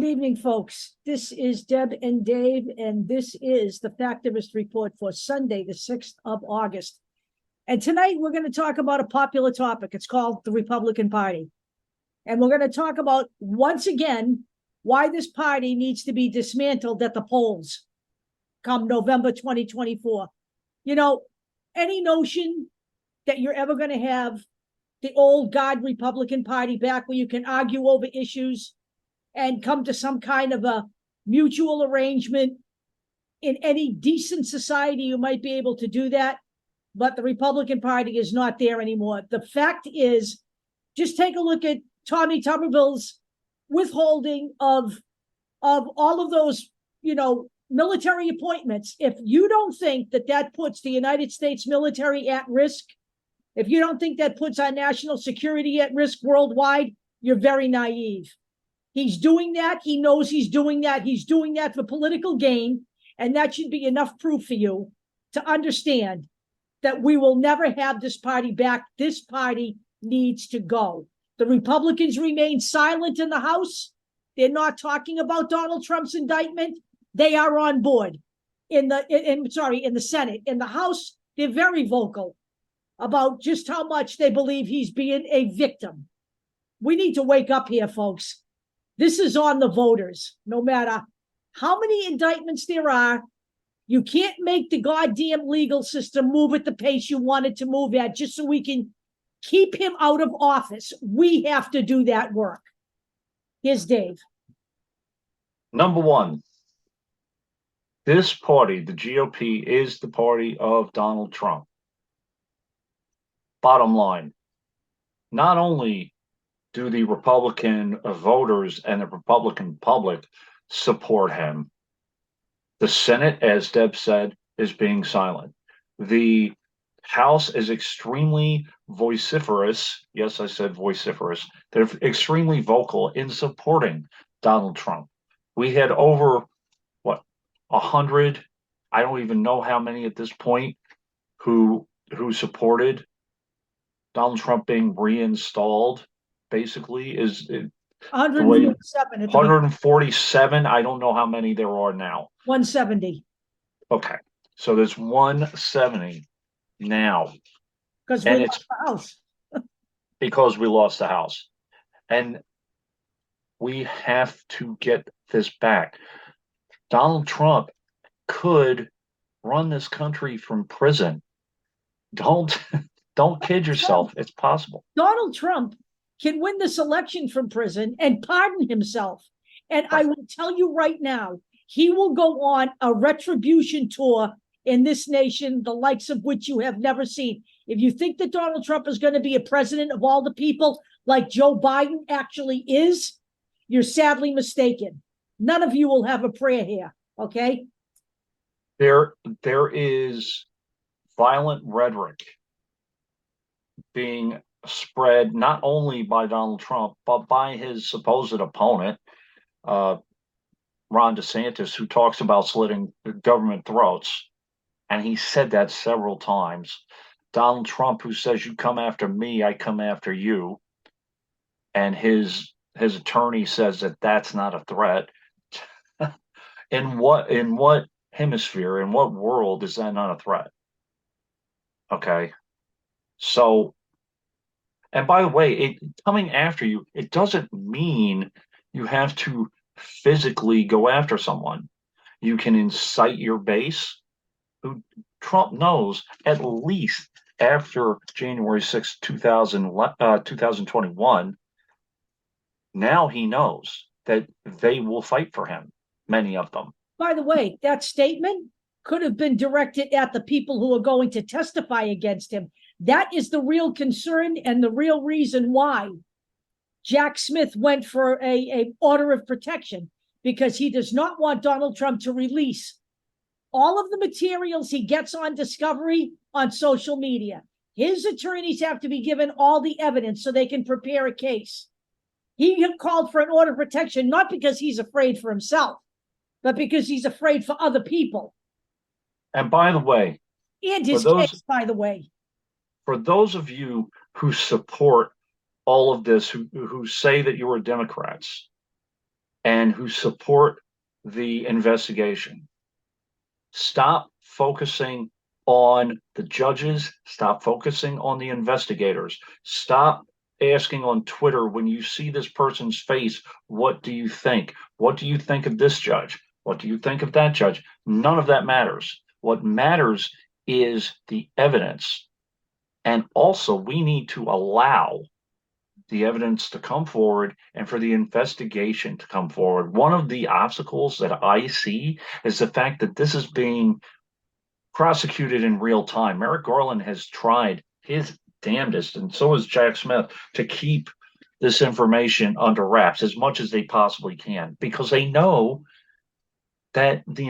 Good evening, folks. This is Deb and Dave, and this is the Factivist Report for Sunday, the 6th of August. And tonight we're going to talk about a popular topic. It's called the Republican Party. And we're going to talk about, once again, why this party needs to be dismantled at the polls come November 2024. You know, any notion that you're ever going to have the old guard Republican Party back where you can argue over issues and come to some kind of a mutual arrangement in any decent society, you might be able to do that. But the Republican Party is not there anymore. The fact is, just take a look at Tommy Tuberville's withholding of all of those, military appointments. If you don't think that that puts the United States military at risk, if you don't think that puts our national security at risk worldwide, you're very naive. He's doing that. He knows he's doing that. He's doing that for political gain. And that should be enough proof for you to understand that we will never have this party back. This party needs to go. The Republicans remain silent in the House. They're not talking about Donald Trump's indictment. They are on board in the Senate. In the House, they're very vocal about just how much they believe he's being a victim. We need to wake up here, folks. This is on the voters. No matter how many indictments there are, you can't make the goddamn legal system move at the pace you want it to move at just so we can keep him out of office. We have to do that work. Here's Dave. Number one, this party, the GOP, is the party of Donald Trump. Bottom line, not only do the Republican voters and the Republican public support him, the Senate, as Deb said, is being silent. The House is extremely vociferous. Yes, I said vociferous. They're extremely vocal in supporting Donald Trump. We had over, 100, I don't even know how many at this point, who supported Donald Trump being reinstalled. Basically, is 147. 147. I don't know how many there are now. 170. Okay, so there's 170 now, because we lost the House. Because we lost the House, and we have to get this back. Donald Trump could run this country from prison. Don't kid yourself. It's possible. Donald Trump can win this election from prison and pardon himself. And I will tell you right now, he will go on a retribution tour in this nation, the likes of which you have never seen. If you think that Donald Trump is going to be a president of all the people like Joe Biden actually is, you're sadly mistaken. None of you will have a prayer here, okay? There is violent rhetoric being spread not only by Donald Trump, but by his supposed opponent, Ron DeSantis, who talks about slitting government throats. And he said that several times. Donald Trump, who says, you come after me, I come after you. And his attorney says that that's not a threat. In what hemisphere, in what world is that not a threat? Okay. So, and by the way, coming after you, it doesn't mean you have to physically go after someone. You can incite your base, who Trump knows at least after January 6, 2021, now he knows that they will fight for him, many of them. By the way, that statement could have been directed at the people who are going to testify against him. That is the real concern and the real reason why Jack Smith went for a order of protection, because he does not want Donald Trump to release all of the materials he gets on Discovery on social media. His attorneys have to be given all the evidence so they can prepare a case. He called for an order of protection, not because he's afraid for himself, but because he's afraid for other people. And by the way, and his case, by the way, for those of you who support all of this, who say that you are Democrats, and who support the investigation. Stop focusing on the judges. Stop focusing on the investigators. Stop asking on Twitter when you see this person's face, what do you think? What do you think of this judge? What do you think of that judge? None of that matters. What matters is the evidence. And also, we need to allow the evidence to come forward and for the investigation to come forward. One of the obstacles that I see is the fact that this is being prosecuted in real time. Merrick Garland has tried his damnedest, and so has Jack Smith, to keep this information under wraps as much as they possibly can, because they know that the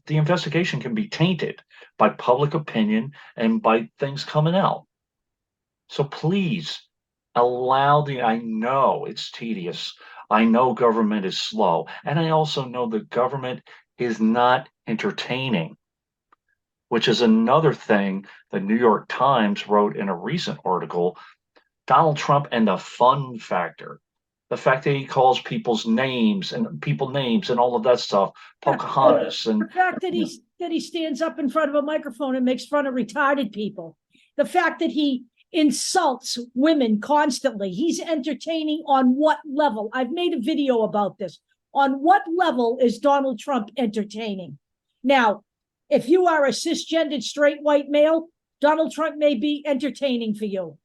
investigation can be tainted by public opinion and by things coming out. So please allow I know it's tedious. I know government is slow. And I also know the government is not entertaining, which is another thing the New York Times wrote in a recent article. Donald Trump and the fun factor. The fact that he calls people's names and all of that stuff, Pocahontas, and the fact that he stands up in front of a microphone and makes fun of retarded people. The fact that he insults women constantly. He's entertaining on what level? I've made a video about this. On what level is Donald Trump entertaining? Now, if you are a cisgendered straight white male, Donald Trump may be entertaining for you.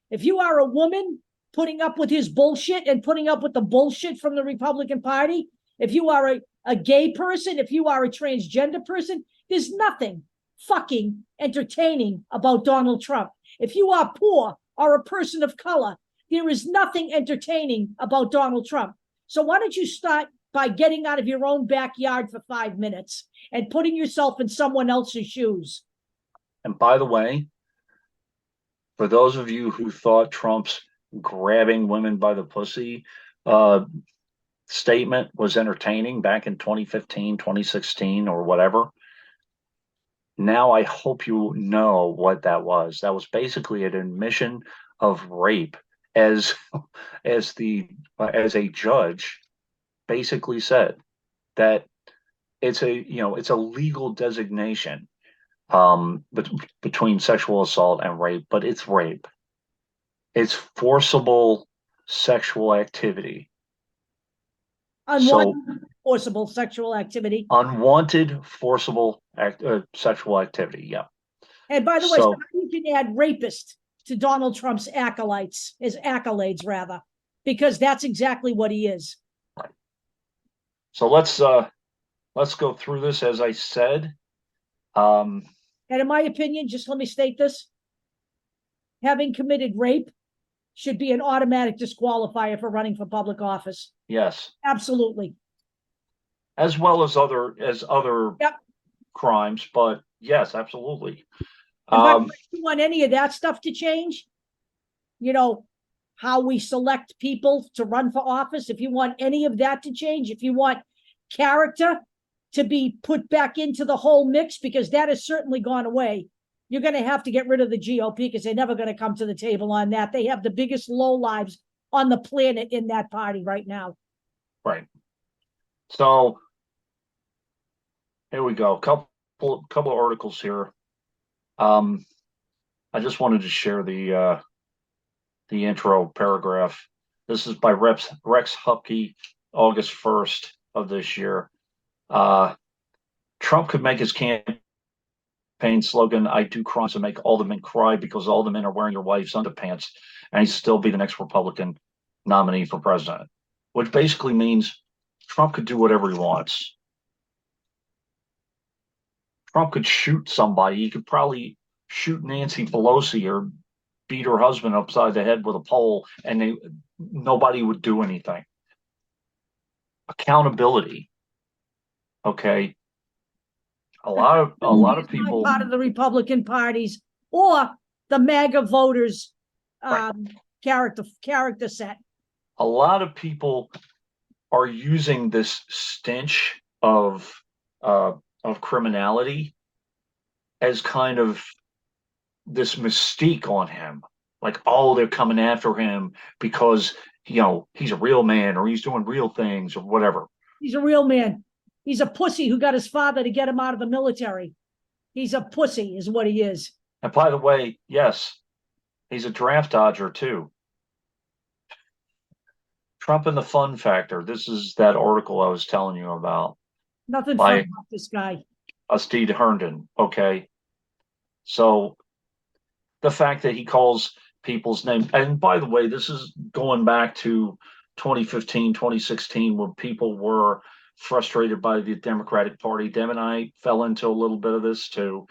If you are a woman putting up with his bullshit and putting up with the bullshit from the Republican Party, if you are a gay person, if you are a transgender person, there's nothing fucking entertaining about Donald Trump. If you are poor or a person of color, there is nothing entertaining about Donald Trump. So why don't you start by getting out of your own backyard for 5 minutes and putting yourself in someone else's shoes? And by the way, for those of you who thought Trump's grabbing women by the pussy statement was entertaining back in 2015, 2016, or whatever, now I hope you know what that was. That was basically an admission of rape, as a judge basically said that it's a legal designation between sexual assault and rape, but it's rape. It's forcible sexual activity. Forcible sexual activity. Unwanted forcible sexual activity. Yeah. And by the way, so you can add rapist to Donald Trump's acolytes, his accolades rather, because that's exactly what he is. Right. So let's go through this. As I said, and in my opinion, just let me state this: having committed rape should be an automatic disqualifier for running for public office. Yes, absolutely. As well as other yep. crimes, but yes, absolutely. If you want any of that stuff to change, how we select people to run for office, if you want any of that to change, if you want character to be put back into the whole mix, because that has certainly gone away, you're going to have to get rid of the GOP, because they're never going to come to the table on that. They have the biggest lowlives on the planet in that party right now. Right. So here we go. Couple of articles here. I just wanted to share the intro paragraph. This is by Rex Hupke, August 1st of this year. Trump could make his campaign slogan, "I do crimes to make all the men cry because all the men are wearing your wife's underpants," and he'd still be the next Republican nominee for president, which basically means Trump could do whatever he wants. Trump could shoot somebody. He could probably shoot Nancy Pelosi or beat her husband upside the head with a pole, and nobody would do anything. Accountability. Okay. A lot of people, part of the Republican parties or the MAGA voters right. character set. A lot of people are using this stench of criminality as kind of this mystique on him. Like, oh, they're coming after him because he's a real man or he's doing real things or whatever. He's a real man. He's a pussy who got his father to get him out of the military. He's a pussy, is what he is. And by the way, yes, he's a draft dodger too. Trump and the fun factor. This is that article I was telling you about. Nothing fun about this guy. Steve Herndon. Okay. So the fact that he calls people's names, and by the way, this is going back to 2015, 2016, when people were frustrated by the Democratic Party. Dem and I fell into a little bit of this too.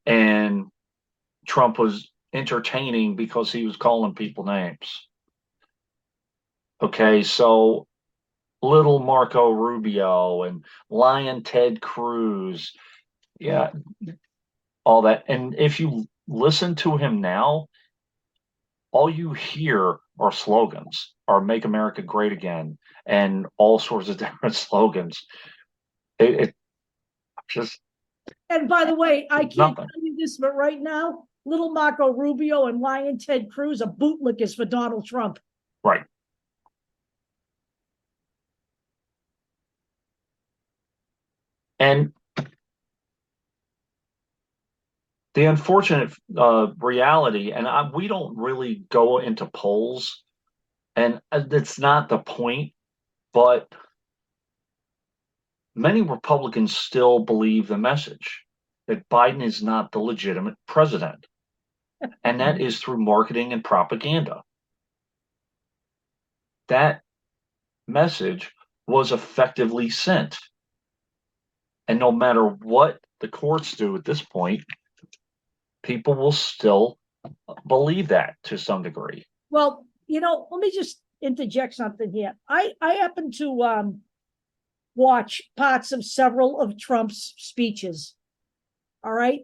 And Trump was entertaining because he was calling people names. Okay, so little Marco Rubio and Lion Ted Cruz, yeah, all that. And if you listen to him now, all you hear are slogans, or "Make America Great Again," and all sorts of different slogans. It just. And by the way, I can't nothing. tell you this, but right now, little Marco Rubio and Lion Ted Cruz are bootlickers for Donald Trump. Right. And the unfortunate reality, and we don't really go into polls, and that's not the point, but many Republicans still believe the message that Biden is not the legitimate president. And that is through marketing and propaganda. That message was effectively sent. And no matter what the courts do at this point, people will still believe that to some degree. Well, let me just interject something here. I happen to watch parts of several of Trump's speeches. All right.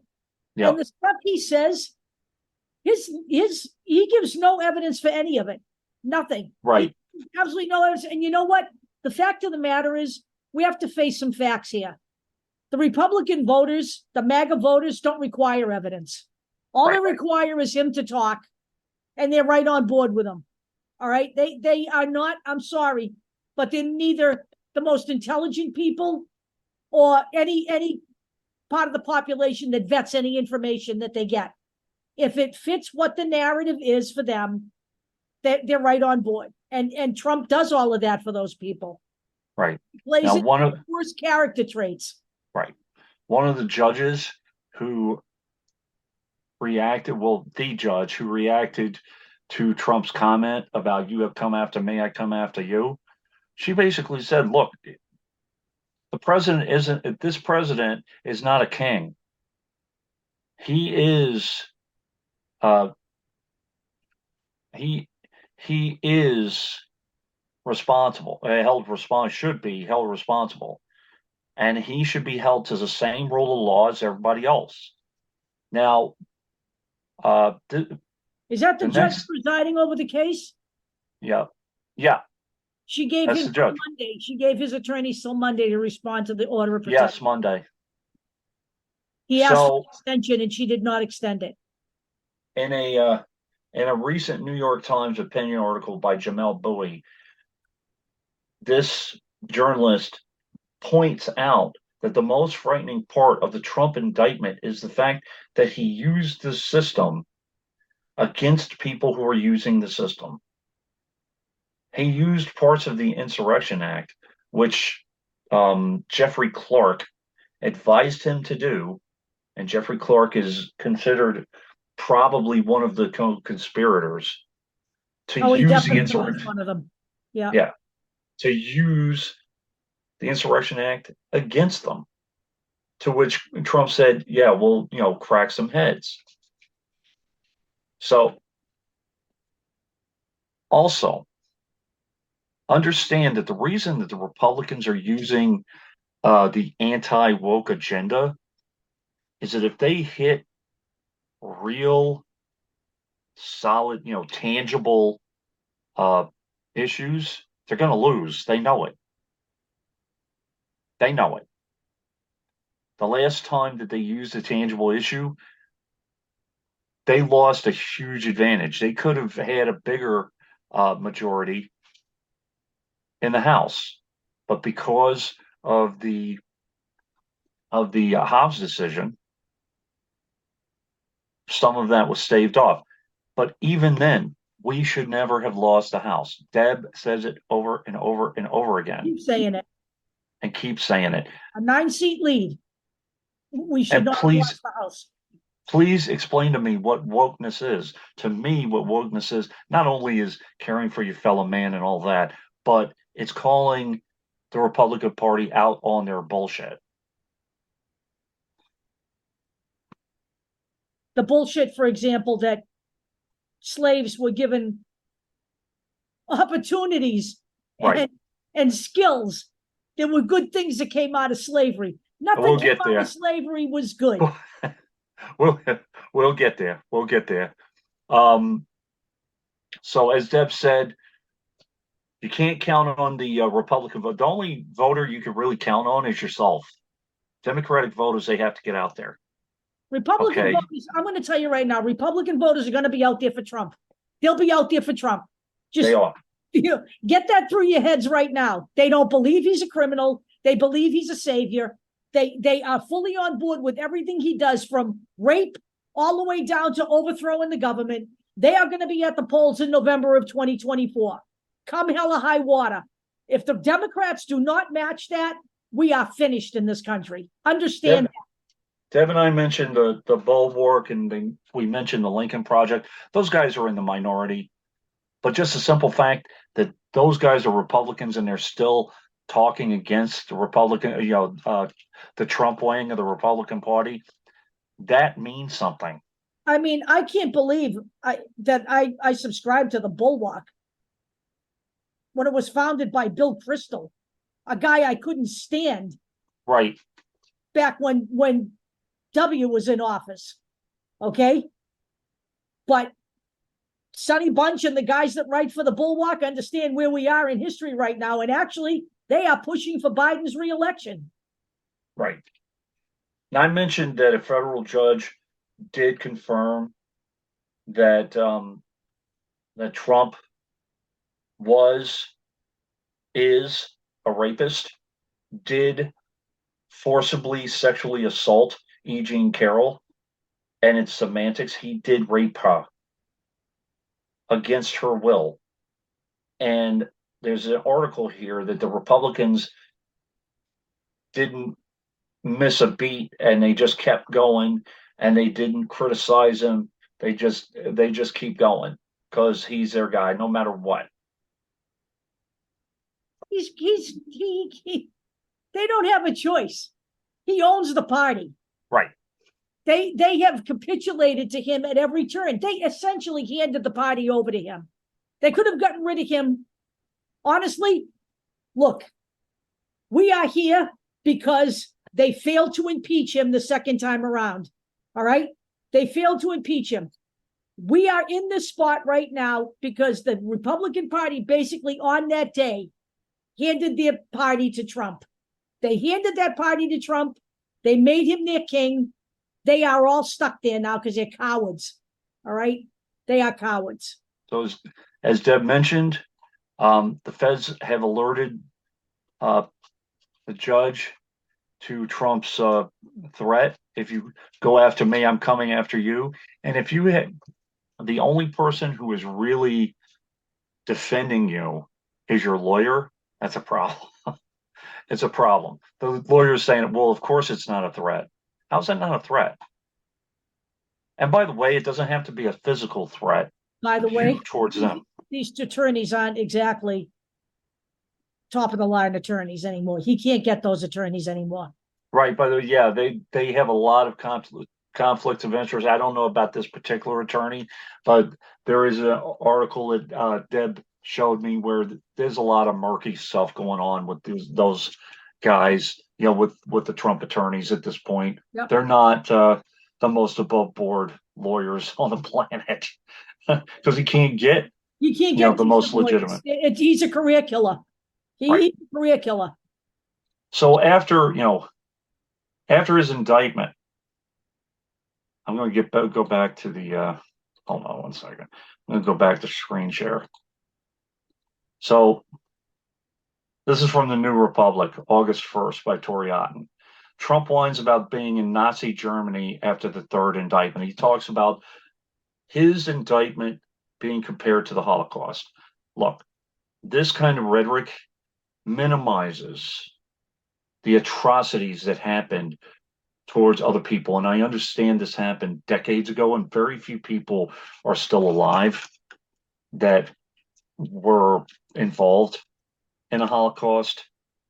Yep. And the stuff he says, he gives no evidence for any of it. Nothing. Right. Absolutely no evidence. And you know what? The fact of the matter is, we have to face some facts here. The Republican voters, the MAGA voters, don't require evidence. All they require is him to talk, and they're right on board with him. All right? They are not, I'm sorry, but they're neither the most intelligent people or any part of the population that vets any information that they get. If it fits what the narrative is for them, they're right on board. And Trump does all of that for those people. Right. He plays now, it one of worst character traits. Right. One of the judges who reacted, the judge who reacted to Trump's comment about "you have come after me, I come after you," she basically said, look, this president is not a king. He is, he is responsible, should be held responsible. And he should be held to the same rule of law as everybody else. Now, is that the judge presiding over the case? Yeah. She gave him till Monday. She gave his attorneys till Monday to respond to the order of protection. Yes, Monday. He asked for an extension, and she did not extend it. In a recent New York Times opinion article by Jamel Bowie, this journalist points out that the most frightening part of the Trump indictment is the fact that he used the system against people who are using the system. He used parts of the Insurrection Act, which Jeffrey Clark advised him to do, and Jeffrey Clark is considered probably one of the conspirators to use the insurrection. One of them. Yeah. Yeah. To use the Insurrection Act against them, to which Trump said, yeah, we'll, crack some heads. So also understand that the reason that the Republicans are using the anti-woke agenda is that if they hit real, solid, tangible issues, they're going to lose. They know it. They know it. The last time that they used a tangible issue, they lost a huge advantage. They could have had a bigger majority in the House, but because of the Hobbs decision, some of that was staved off. But even then, we should never have lost the House. Deb says it over and over and over again. Keep saying it. And keep saying it. A 9-seat lead. We should And not have lost the House. Please explain to me what wokeness is. To me, what wokeness is not only is caring for your fellow man and all that, but it's calling the Republican Party out on their bullshit. The bullshit, for example, that slaves were given opportunities and skills. There were good things that came out of slavery. Nothing came out of slavery was good. We'll get there. We'll get there. So as Deb said, you can't count on the Republican vote. The only voter you can really count on is yourself. Democratic voters, they have to get out there. Republican voters, I'm going to tell you right now, Republican voters are going to be out there for Trump. They'll be out there for Trump. They are. Get that through your heads right now. They don't believe he's a criminal. They believe he's a savior. They are fully on board with everything he does, from rape all the way down to overthrowing the government. They are going to be at the polls in November of 2024. Come hell or high water. If the Democrats do not match that, we are finished in this country. Understand that. Deb and I mentioned the Bulwark, and we mentioned the Lincoln Project. Those guys are in the minority. But just the simple fact that those guys are Republicans and they're still talking against the Republican, the Trump wing of the Republican Party, that means something. I mean, I can't believe that I subscribe to the Bulwark when it was founded by Bill Kristol, a guy I couldn't stand. Right. Back when W was in office. Okay. But Sonny Bunch and the guys that write for the Bulwark understand where we are in history right now. And actually, they are pushing for Biden's reelection. Right. Now, I mentioned that a federal judge did confirm that that Trump is a rapist, did forcibly sexually assault E. Jean Carroll, and it's semantics. He did rape her against her will. And there's an article here that the Republicans didn't miss a beat, and they just kept going, and they didn't criticize him. They just keep going because he's their guy, no matter what. They don't have a choice. He owns the party. Right. They have capitulated to him at every turn. They essentially handed the party over to him. They could have gotten rid of him. Honestly, look, we are here because they failed to impeach him the second time around. All right? They failed to impeach him. We are in this spot right now because the Republican Party basically on that day handed their party to Trump. They handed that party to Trump. They made him their king. They are all stuck there now because they're cowards. All right? They are cowards. So as Deb mentioned, the feds have alerted the judge to Trump's threat. If you go after me, I'm coming after you. And if you had the only person who is really defending you is your lawyer, that's a problem. It's a problem. The lawyer's saying, well, of course it's not a threat. How's that not a threat? And by the way, it doesn't have to be a physical threat. By the way, towards them. These attorneys aren't exactly top of the line attorneys anymore. He can't get those attorneys anymore. Right. By the way, yeah, they have a lot of conflicts of interest. I don't know about this particular attorney, but there is an article that Deb showed me where there's a lot of murky stuff going on with those guys, with the Trump attorneys at this point. Yep. They're not the most above board lawyers on the planet because he can't get the most legitimate. He's a career killer. He's a career killer. So after his indictment, I'm going to go back to the hold on one second. I'm going to go back to screen share. So This is from the New Republic, August 1st by Tori Otten. Trump whines about being in Nazi Germany after the third indictment. He talks about his indictment being compared to the Holocaust. Look, this kind of rhetoric minimizes the atrocities that happened towards other people. And I understand this happened decades ago, and very few people are still alive that were involved in a Holocaust.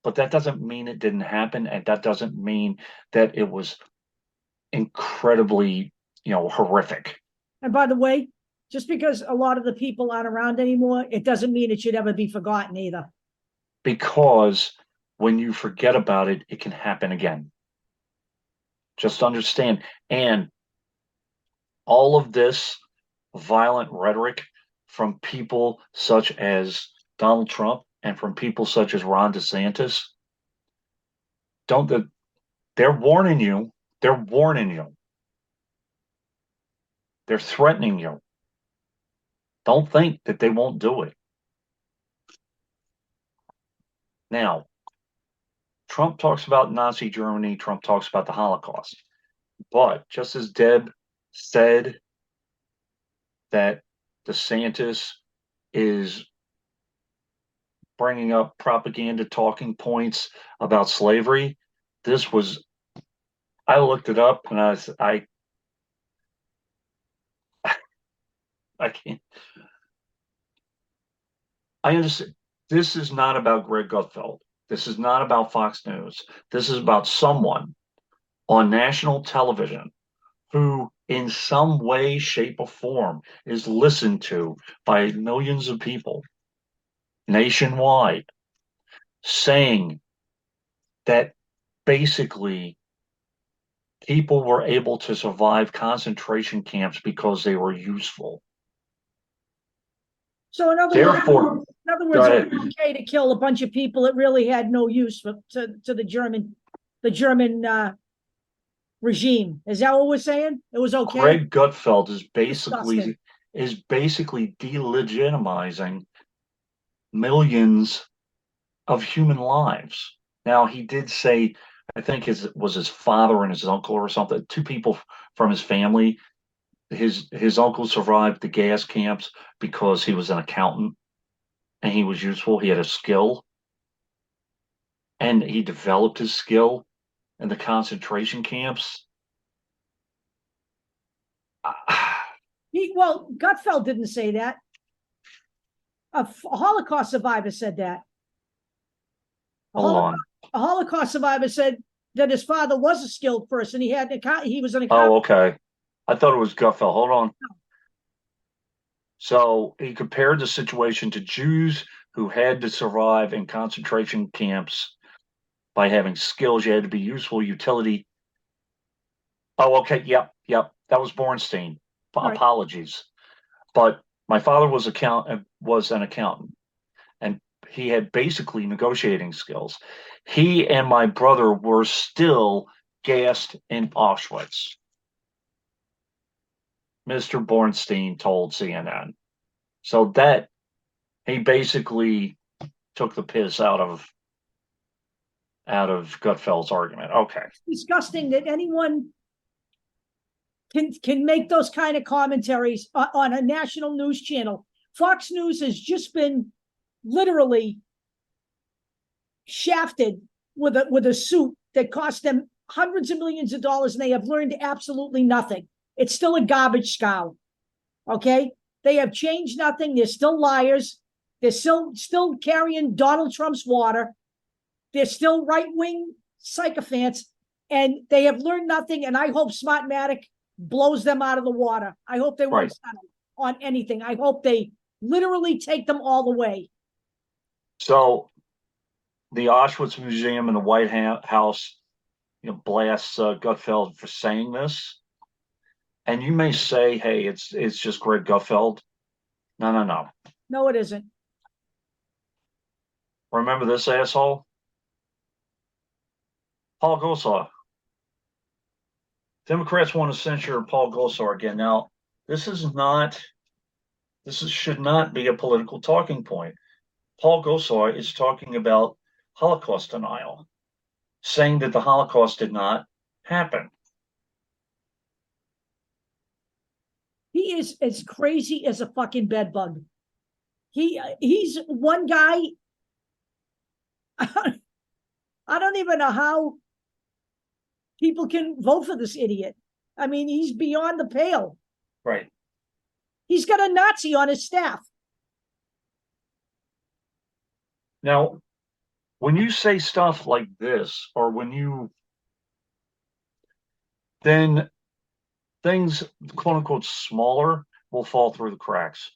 But that doesn't mean it didn't happen, and that doesn't mean that it was incredibly, horrific. And by the way, just because a lot of the people aren't around anymore, it doesn't mean it should ever be forgotten either. Because when you forget about it, it can happen again. Just understand. And all of this violent rhetoric from people such as Donald Trump and from people such as Ron DeSantis, they're warning you. They're warning you. They're threatening you. Don't think that they won't do it. Now, Trump talks about Nazi Germany. Trump talks about the Holocaust. But just as Deb said that DeSantis is bringing up propaganda talking points about slavery, I looked it up and I can't. I understand. This is not about Greg Gutfeld. This is not about Fox News. This is about someone on national television who, in some way, shape, or form, is listened to by millions of people nationwide, saying that basically people were able to survive concentration camps because they were useful. So in other words, it was okay to kill a bunch of people that really had no use to the German regime. Is that what we're saying? It was okay. Greg Gutfeld is basically delegitimizing millions of human lives. Now, he did say, I think his father and his uncle or something, two people from his family. His uncle survived the gas camps because he was an accountant and he was useful. He had a skill, and he developed his skill in the concentration camps. Gutfeld didn't say that. A Holocaust survivor said that. Hold on. A Holocaust survivor said that his father was a skilled person. He was an accountant. Oh, okay. I thought it was Gutfeld. Hold on. No. So he compared the situation to Jews who had to survive in concentration camps by having skills. You had to be useful, utility. Oh, okay. Yep. That was Bornstein. Right. Apologies. But my father was an accountant, and he had basically negotiating skills. He and my brother were still gassed in Auschwitz. Mr. Bornstein told CNN. So that he basically took the piss out of Gutfeld's argument. Okay. It's disgusting that anyone can make those kind of commentaries on a national news channel. Fox News has just been literally shafted with a suit that cost them hundreds of millions of dollars, and they have learned absolutely nothing. It's still a garbage scow. Okay? They have changed nothing. They're still liars. They're still carrying Donald Trump's water. They're still right-wing sycophants, and they have learned nothing, and I hope Smartmatic blows them out of the water. I hope they won't settle on anything. I hope they literally take them all away. So the Auschwitz Museum and the White House blasts Gutfeld for saying this. And you may say, hey, it's just Greg Gutfeld. No. No, it isn't. Remember this asshole? Paul Gosar. Democrats want to censure Paul Gosar again. Now, this should not be a political talking point. Paul Gosar is talking about Holocaust denial, saying that the Holocaust did not happen. He is as crazy as a fucking bedbug. He's one guy. I don't even know how people can vote for this idiot. I mean, he's beyond the pale. Right. He's got a Nazi on his staff. Now, when you say stuff like this, or when you then things quote unquote smaller will fall through the cracks.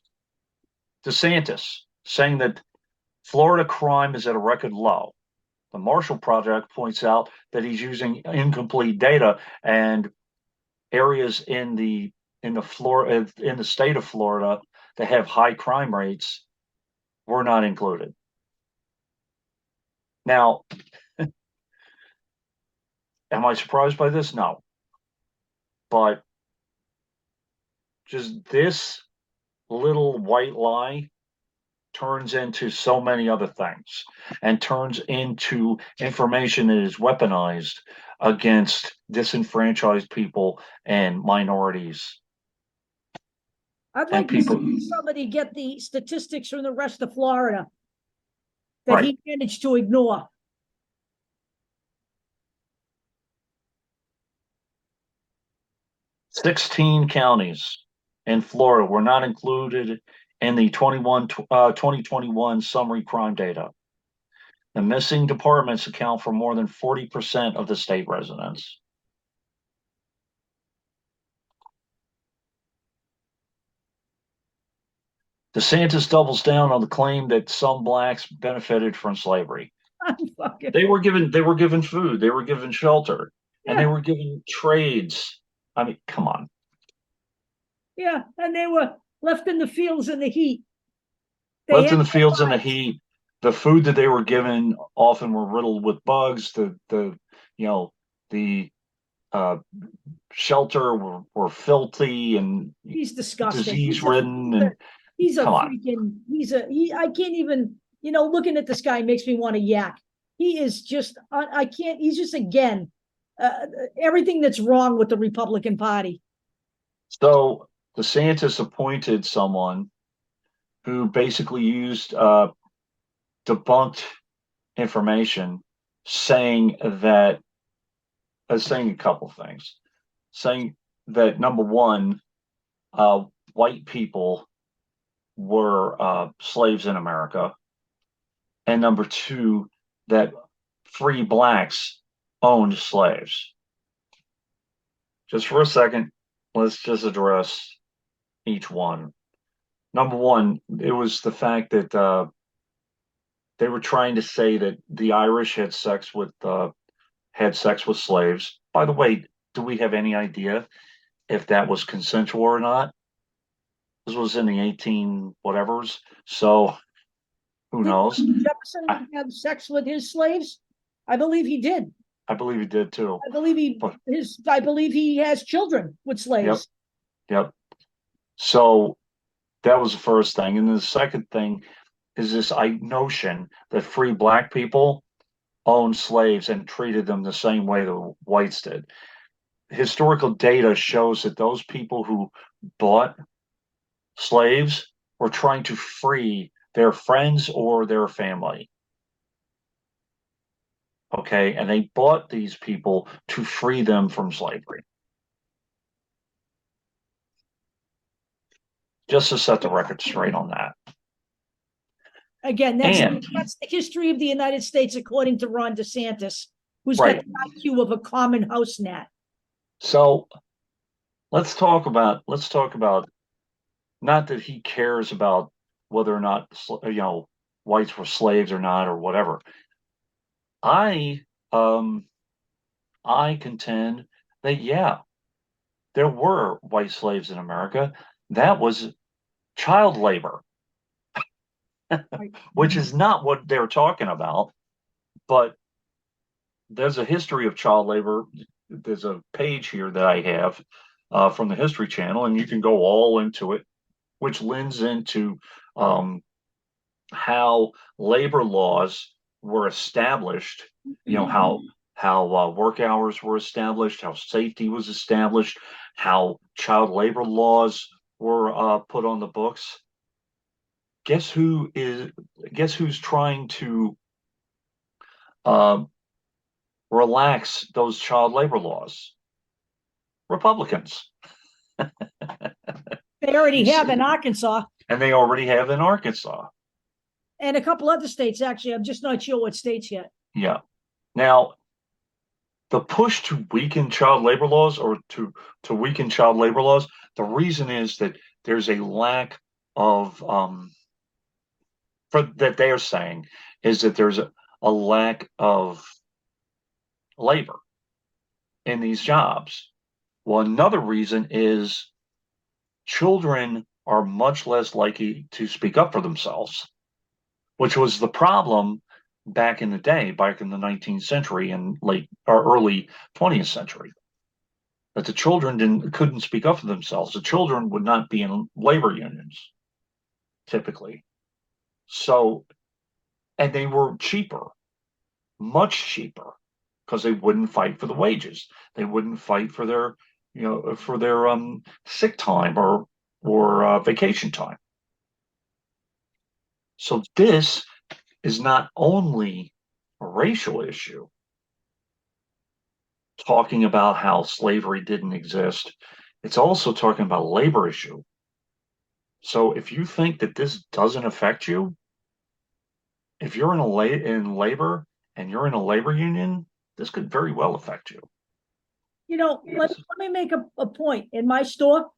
DeSantis saying that Florida crime is at a record low. The Marshall Project points out that he's using incomplete data, and areas in the state of Florida that have high crime rates were not included. Now, am I surprised by this? No. But just this little white lie turns into so many other things and turns into information that is weaponized against disenfranchised people and minorities. I'd like to see somebody get the statistics from the rest of Florida that Right. he managed to ignore. "16 counties in Florida were not included in the 2021 summary crime data. The missing departments account for more than 40% of the state residents." DeSantis doubles down on the claim that some blacks benefited from slavery. They were given food, they were given shelter, and they were given trades. I mean, come on. Yeah, and they were left in the fields in the heat. Left in the fields in the heat. The food that they were given often were riddled with bugs. The shelter were filthy and he's disgusting, disease ridden, and I can't even, looking at this guy makes me want to yak. He is just, I can't, he's just, again, everything that's wrong with the Republican Party. So DeSantis appointed someone who basically used debunked information, saying a couple things, saying that number one, white people were slaves in America, and number two, that free blacks owned slaves. Just for a second, let's just address each one. Number one, it was the fact that they were trying to say that the Irish had sex with slaves. By the way, do we have any idea if that was consensual or not? This was in the 18 whatevers, so who knows? Jefferson have sex with his slaves? I believe he did. I believe he did too. I believe he has children with slaves. Yep. So that was the first thing. And the second thing is this notion that free black people owned slaves and treated them the same way the whites did. Historical data shows that those people who bought slaves were trying to free their friends or their family. Okay, and they bought these people to free them from slavery. Just to set the record straight on that. Again, that's the history of the United States, according to Ron DeSantis, who's got the IQ of a common house gnat. So let's talk about not that he cares about whether or not whites were slaves or not or whatever. I contend that there were white slaves in America. That was child labor, which is not what they're talking about. But there's a history of child labor. There's a page here that I have from the History Channel, and you can go all into it, which lends into how labor laws were established, how work hours were established, how safety was established, how child labor laws were put on the books. Guess who's trying to relax those child labor laws? Republicans. They already have in Arkansas. And they already have in Arkansas. And a couple other states, actually. I'm just not sure what states yet. Yeah. Now, the push to weaken child labor laws or to weaken child labor laws, the reason is that there's a lack of that they're saying is that there's a lack of labor in these jobs. Well, another reason is children are much less likely to speak up for themselves, which was the problem back in the day, back in the 19th century and late or early 20th century, that the children couldn't speak up for themselves. The children would not be in labor unions, typically. So, and they were cheaper, much cheaper, because they wouldn't fight for the wages. They wouldn't fight for their, sick time or vacation time. So this is not only a racial issue, talking about how slavery didn't exist, it's also talking about a labor issue. So if you think that this doesn't affect you, if you're in labor and you're in a labor union, this could very well affect you. Let me make a point. In my store,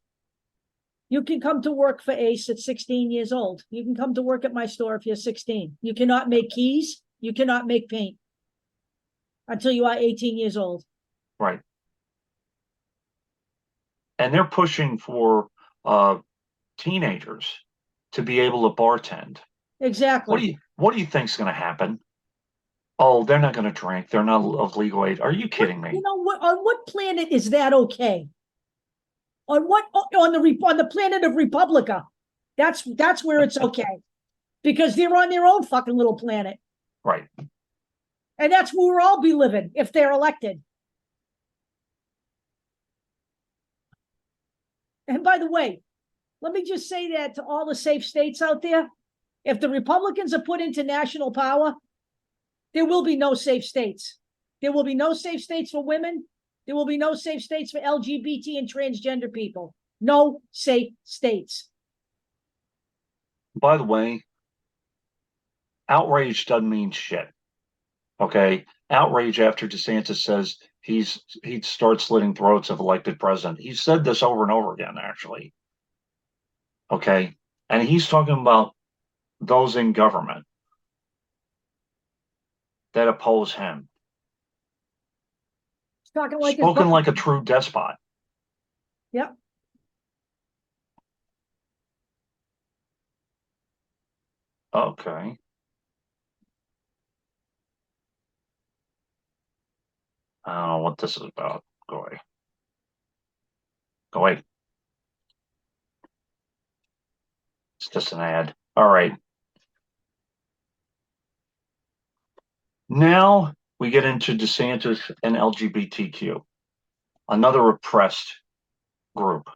you can come to work for Ace at 16 years old. You can come to work at my store if you're 16. You cannot make keys. You cannot make paint until you are 18 years old. Right. And they're pushing for teenagers to be able to bartend. Exactly. What do you think's going to happen? Oh, they're not going to drink. They're not of legal age. Are you kidding me? On what planet is that okay? On the planet of Republica? That's where it's okay, because they're on their own fucking little planet, right? And that's where we'll all be living if they're elected. And by the way, let me just say that to all the safe states out there, if the Republicans are put into national power, there will be no safe states. There will be no safe states for women. There will be no safe states for LGBT and transgender people. No safe states. By the way, outrage doesn't mean shit. Okay? Outrage after DeSantis says he'd start slitting throats of elected president. He said this over and over again, actually. Okay? And he's talking about those in government that oppose him. Spoken like a true despot. Yep. Okay. I don't know what this is about. Go away. Go away. It's just an ad. All right. Now we get into DeSantis and LGBTQ, another repressed group.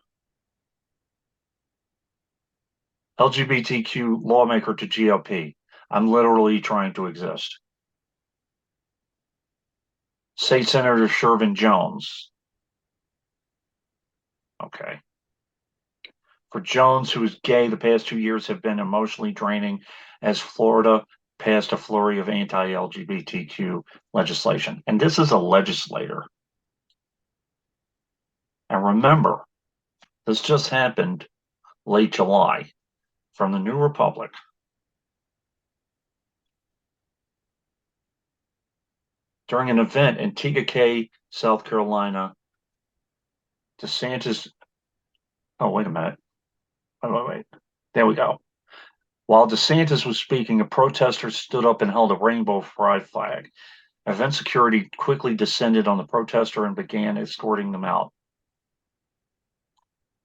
LGBTQ lawmaker to GOP. I'm literally trying to exist. State Senator Shervin Jones. Okay. For Jones, who is gay, the past 2 years have been emotionally draining as Florida passed a flurry of anti-LGBTQ legislation. And this is a legislator. And remember, this just happened late July from the New Republic. During an event in Tega, South Carolina, DeSantis. Oh, wait a minute. Wait. There we go. While DeSantis was speaking, a protester stood up and held a rainbow pride flag. Event security quickly descended on the protester and began escorting them out.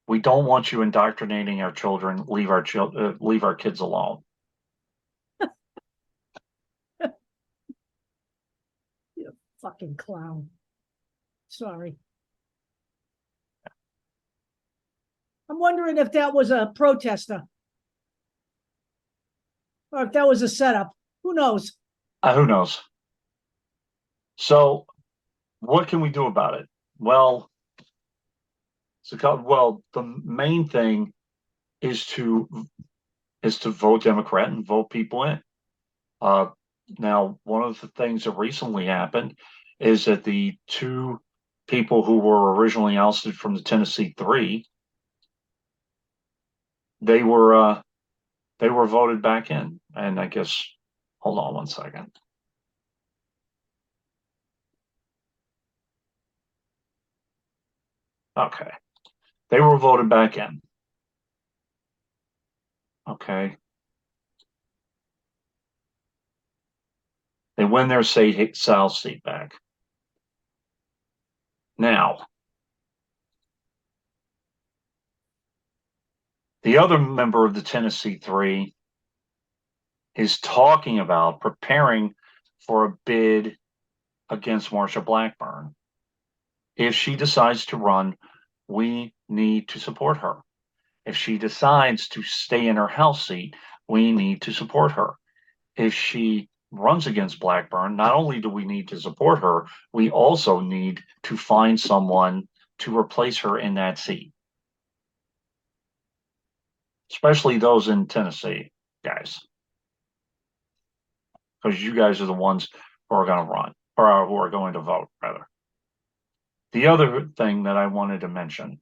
We don't want you indoctrinating our children. Leave our kids alone. Fucking clown. Sorry. I'm wondering if that was a protester or if that was a setup. Who knows? Who knows? So, what can we do about it? Well, the main thing is to vote Democrat and vote people in. Now, one of the things that recently happened is that the two people who were originally ousted from the Tennessee Three, they were voted back in. And I guess, hold on one second. Okay, they were voted back in. Okay. They win their South seat back. Now, the other member of the Tennessee Three is talking about preparing for a bid against Marsha Blackburn. If she decides to run, we need to support her. If she decides to stay in her House seat, we need to support her. If she runs against Blackburn, not only do we need to support her, we also need to find someone to replace her in that seat. Especially those in Tennessee, guys. Because you guys are the ones who are going to run, or who are going to vote, rather. The other thing that I wanted to mention,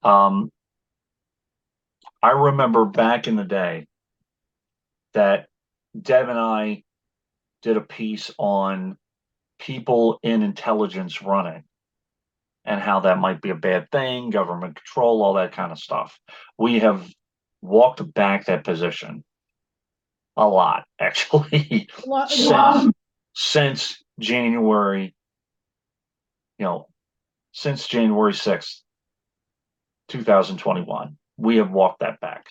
I remember back in the day that Deb and I did a piece on people in intelligence running and how that might be a bad thing, government control, all that kind of stuff. We have walked back that position a lot, actually, since January, since January 6th, 2021. We have walked that back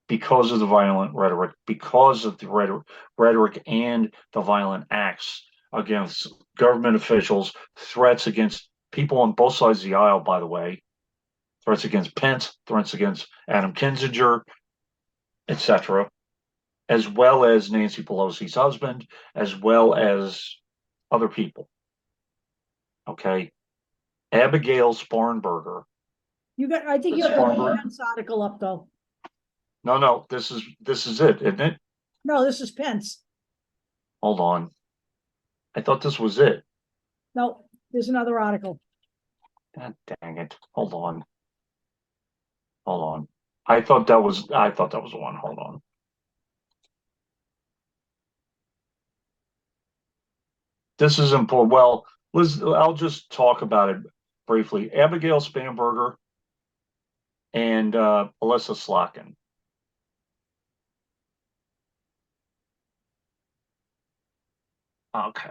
because of the violent rhetoric, because of the rhetoric and the violent acts against government officials, threats against people on both sides of the aisle, by the way, threats against Pence, threats against Adam Kinzinger, etc., as well as Nancy Pelosi's husband, as well as other people. Okay. Abigail Sparrenberger. I think you got the Pence article up though. No, this is it, isn't it? No, this is Pence. Hold on. I thought this was it. No, there's another article. God dang it. Hold on. I thought that was the one. Hold on. This is important. Well, I'll just talk about it briefly. Abigail Spanberger and Alyssa Slotkin. Okay.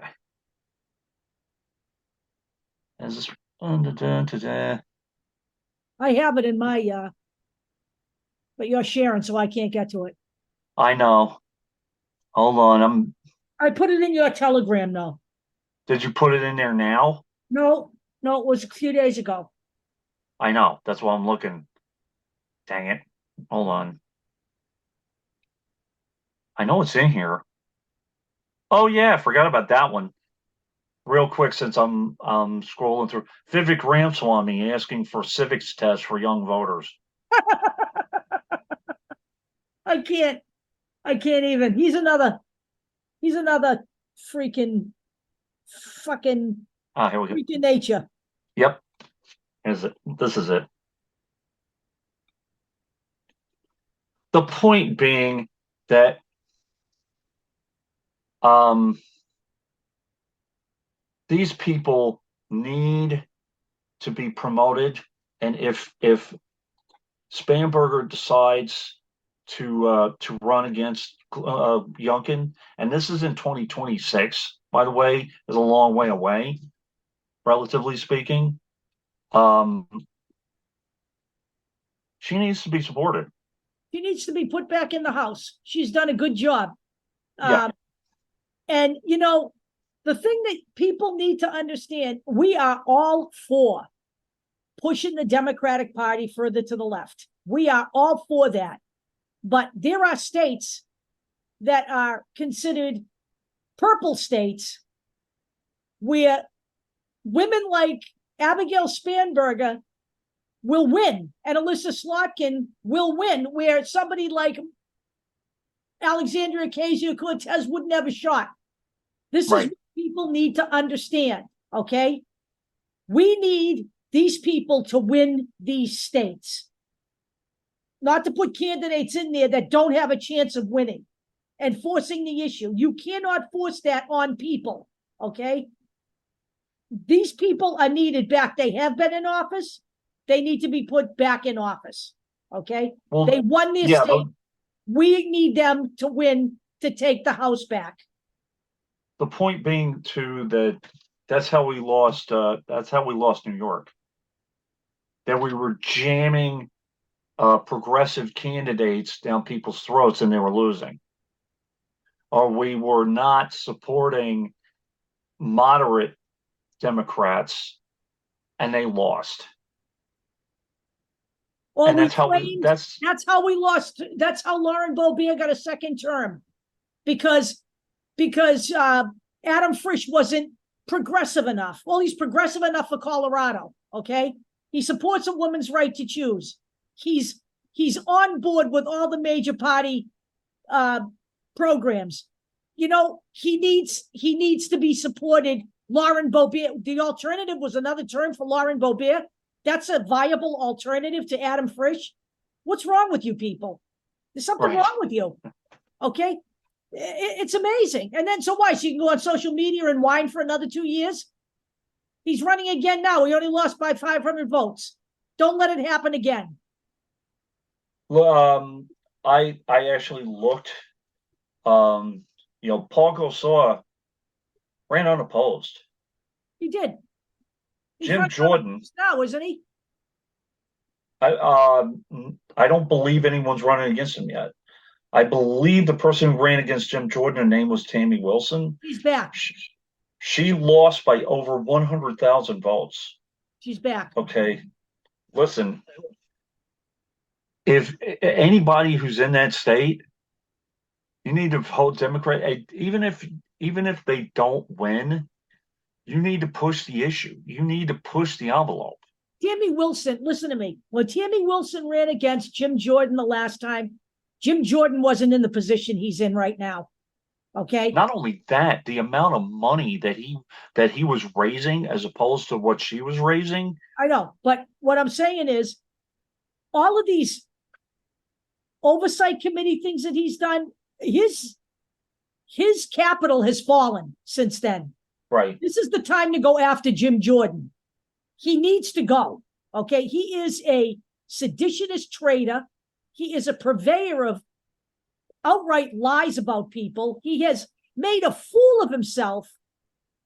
Is this I have it in my but you're sharing, so I can't get to it. I know. Hold on. I put it in your Telegram though. Did you put it in there now? No, it was a few days ago. I know. That's why I'm looking. Dang it. Hold on. I know it's in here. Oh yeah, I forgot about that one. Real quick, since I'm scrolling through, Vivek Ramaswamy asking for civics test for young voters. I can't even. He's another freaking fucking Here we go. freaking nature. Yep. This is it. The point being that these people need to be promoted, and if Spanberger decides to run against Youngkin, and this is in 2026, by the way, is a long way away, relatively speaking. She needs to be supported. She needs to be put back in the House. She's done a good job. Yeah. And, the thing that people need to understand, we are all for pushing the Democratic Party further to the left. We are all for that. But there are states that are considered purple states where women like Abigail Spanberger will win and Alyssa Slotkin will win, where somebody like Alexandria Ocasio-Cortez wouldn't have a shot. This is what people need to understand, okay? We need these people to win these states, not to put candidates in there that don't have a chance of winning and forcing the issue. You cannot force that on people, okay? These people are needed back. They have been in office. They need to be put back in office, okay? Well, they won their state. We need them to win to take the House back. The point being too that that's how we lost New York. That we were jamming progressive candidates down people's throats and they were losing. Or we were not supporting moderate Democrats and they lost. Or and that's how we lost. That's how Lauren Boebert got a second term, because Adam Frisch wasn't progressive enough. Well, he's progressive enough for Colorado. Okay, he supports a woman's right to choose. He's on board with all the major party programs. He needs to be supported. Lauren Boebert. The alternative was another term for Lauren Boebert. That's a viable alternative to Adam Frisch. What's wrong with you people? There's something wrong with you. Okay. It's amazing. And then so why? So you can go on social media and whine for another 2 years? He's running again now. He only lost by 500 votes. Don't let it happen again. Well, I actually looked. Paul Gosar ran unopposed. He did. He's Jim Jordan now, isn't he? I don't believe anyone's running against him yet. I believe the person who ran against Jim Jordan, her name was Tammy Wilson. He's back. She lost by over 100,000 votes. She's back. Okay. Listen, if anybody who's in that state, you need to vote Democrat. Even if they don't win, you need to push the issue. You need to push the envelope. Tammy Wilson, listen to me. When Tammy Wilson ran against Jim Jordan the last time, Jim Jordan wasn't in the position he's in right now. Okay. Not only that, the amount of money that he was raising as opposed to what she was raising. I know, but what I'm saying is, all of these oversight committee things that he's done, his capital has fallen since then. Right. This is the time to go after Jim Jordan. He needs to go. Okay. He is a seditionist traitor. He is a purveyor of outright lies about people. He has made a fool of himself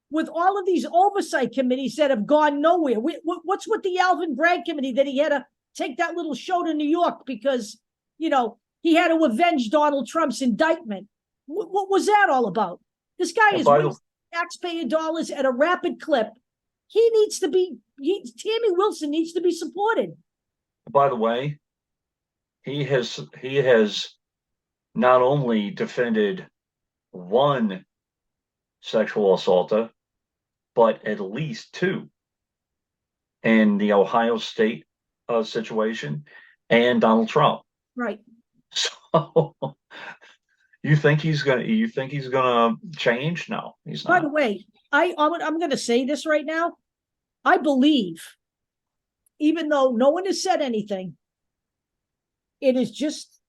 with all of these oversight committees that have gone nowhere. What's with the Alvin Bragg committee that he had to take that little show to New York because, he had to avenge Donald Trump's indictment? What was that all about? This guy is wasting taxpayer dollars at a rapid clip. Tammy Wilson needs to be supported. By the way, he has not only defended one sexual assaulter, but at least two in the Ohio State situation and Donald Trump. Right. So you think he's gonna change? No, he's not. By the way, I'm going to say this right now. I believe, even though no one has said anything, it is just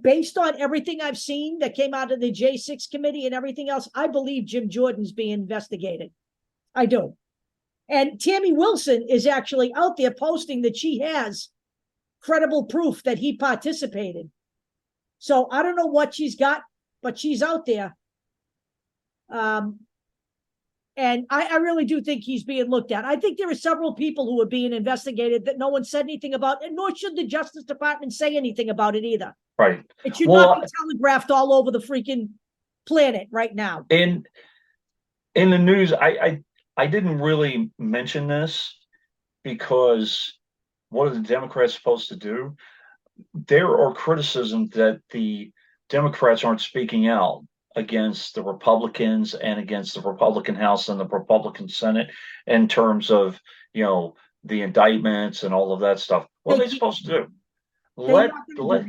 based on everything I've seen that came out of the J6 committee and everything else. I believe Jim Jordan's being investigated. I do. And Tammy Wilson is actually out there posting that she has credible proof that he participated. So I don't know what she's got, but she's out there. And I really do think he's being looked at. I think there are several people who are being investigated that no one said anything about, and nor should the Justice Department say anything about it either. Right. It should not be telegraphed all over the freaking planet right now. In the news, I didn't really mention this because what are the Democrats supposed to do? There are criticisms that the Democrats aren't speaking out against the Republicans and against the Republican House and the Republican Senate in terms of, the indictments and all of that stuff. What are they supposed to do? They're not going to do Let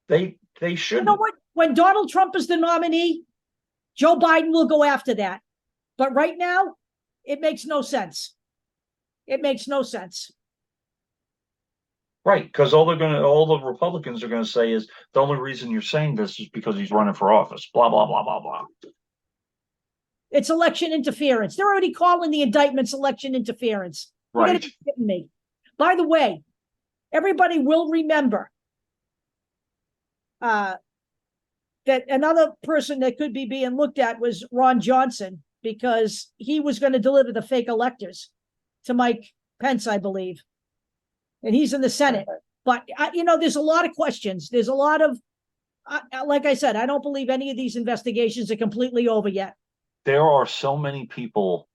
that. they You shouldn't. know what? When Donald Trump is the nominee, Joe Biden will go after that. But right now, it makes no sense. It makes no sense. Right, because all the Republicans are gonna say is the only reason you're saying this is because he's running for office. Blah blah blah blah blah. It's election interference. They're already calling the indictments election interference. You're Right. gonna be kidding me. By the way, everybody will remember that another person that could be being looked at was Ron Johnson, because he was going to deliver the fake electors to Mike Pence, I believe. And he's in the Senate. But, there's a lot of questions. There's a lot of, like I said, I don't believe any of these investigations are completely over yet. There are so many people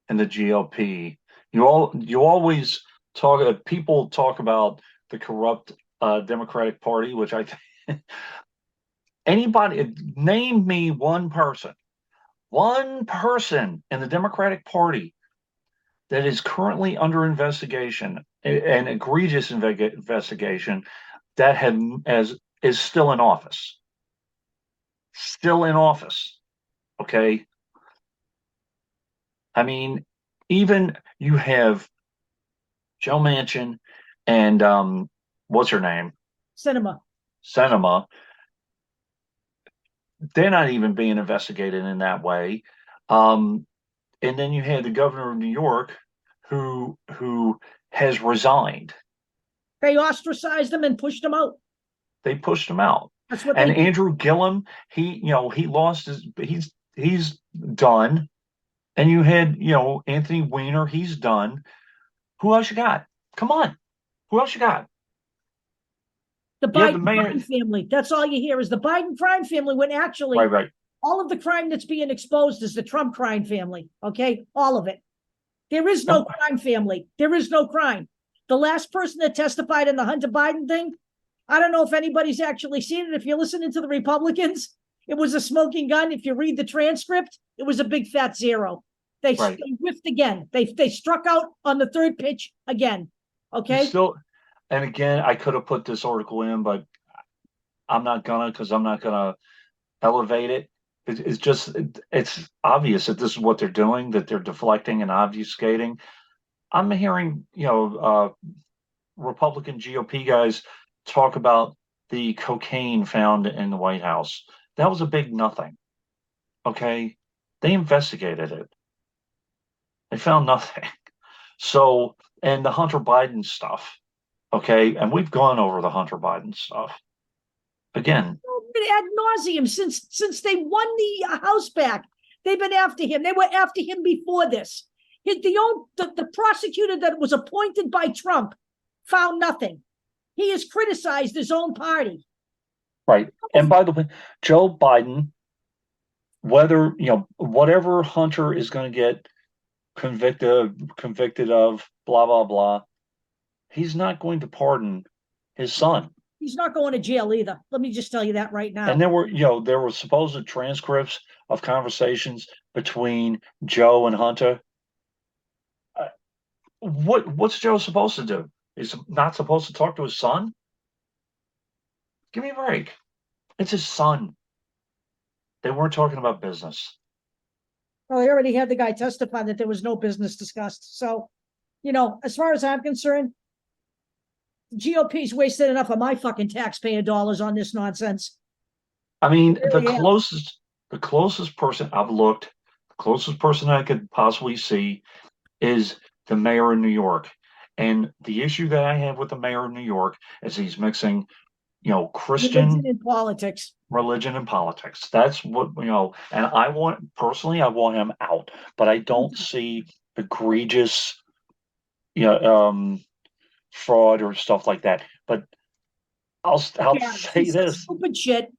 in the GOP. You always people talk about the corrupt Democratic Party, which I think anybody name me one person in the Democratic Party that is currently under investigation, an egregious investigation that is still in office. Still in office. Okay. I mean, even you have Joe Manchin and what's her name? Sinema. They're not even being investigated in that way. And then you had the governor of New York who has resigned. They ostracized him and pushed him out. They pushed him out. That's what. And Andrew Gillum, he lost he's done. And you had, Anthony Weiner, he's done. Who else you got? Come on. Who else you got? The Biden crime family. That's all you hear is the Biden crime family, when actually right. All of the crime that's being exposed is the Trump crime family. Okay. All of it. There is no crime family. There is no crime. The last person that testified in the Hunter Biden thing, I don't know if anybody's actually seen it. If you're listening to the Republicans, it was a smoking gun. If you read the transcript, it was a big fat zero. They whiffed again. They struck out on the third pitch again. Okay. And again, I could have put this article in, but I'm not gonna, because I'm not gonna elevate it. It's obvious that this is what they're doing, that they're deflecting and obfuscating. I'm hearing, Republican GOP guys talk about the cocaine found in the White House. That was a big nothing. Okay. They investigated it. They found nothing. So, and the Hunter Biden stuff. Okay. And we've gone over the Hunter Biden stuff. Again, ad nauseum since they won the House back. They've been after him. They were after him before this. The prosecutor that was appointed by Trump found nothing. He has criticized his own party. Right. And by the way, Joe Biden, whatever Hunter is going to get convicted of, blah, blah, blah, he's not going to pardon his son. He's not going to jail either. Let me just tell you that right now. And there were supposed transcripts of conversations between Joe and Hunter. What's Joe supposed to do? He's not supposed to talk to his son? Give me a break. It's his son. They weren't talking about business. Well, they already had the guy testify that there was no business discussed. So, as far as I'm concerned, GOP's wasted enough of my fucking taxpayer dollars on this nonsense. I mean, the closest person I've looked, the closest person I could possibly see is the mayor of New York. And the issue that I have with the mayor of New York is he's mixing, Christian religion and politics. That's what, and I want him out, but I don't see egregious, fraud or stuff like that. But I'll say this: stupid shit.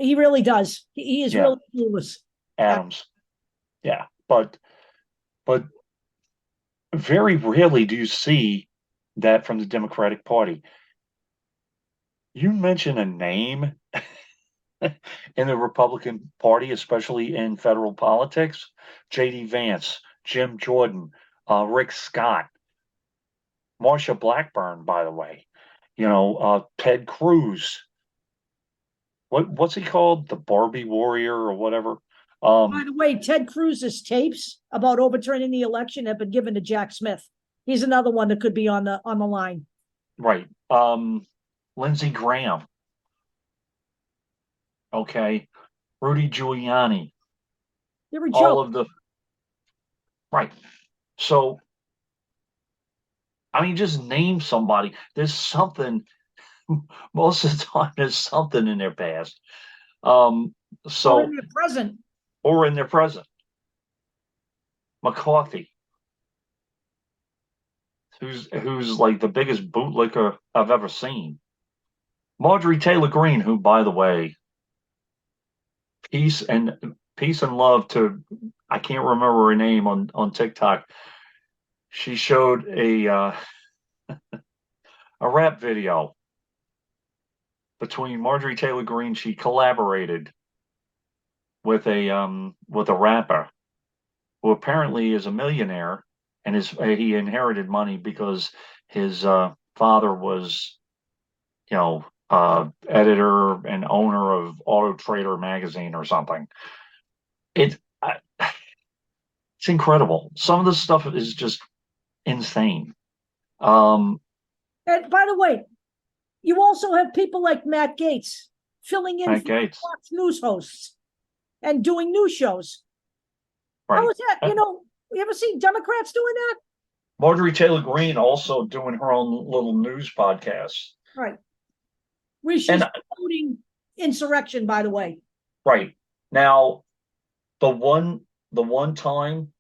He really does. He is Yeah. really clueless. Adams. Yeah. But very rarely do you see that from the Democratic Party. You mention a name in the Republican Party, especially in federal politics, J.D. Vance, Jim Jordan, Rick Scott, Marsha Blackburn, by the way, Ted Cruz. What's he called? The Barbie Warrior or whatever. By the way, Ted Cruz's tapes about overturning the election have been given to Jack Smith. He's another one that could be on the line. Right. Lindsey Graham. Okay. Rudy Giuliani. They're a All joke. of the right. So I mean, just name somebody. There's something most of the time. There's something in their past. Or So in their present. or in their present. McCarthy, who's like the biggest bootlicker I've ever seen. Marjorie Taylor Greene, who, by the way, peace and love to, I can't remember her name on TikTok. She showed a rap video between Marjorie Taylor Greene. She collaborated with a rapper who apparently is a millionaire, and he inherited money because his father was, editor and owner of Auto Trader magazine or something. It's incredible. Some of this stuff is just insane. And by the way, you also have people like Matt Gaetz filling in Matt for Gaetz. Fox News hosts and doing news shows. Right. How is that? You ever seen Democrats doing that? Marjorie Taylor Greene also doing her own little news podcast. Right. Where she's promoting insurrection, by the way. Right. Now, the one time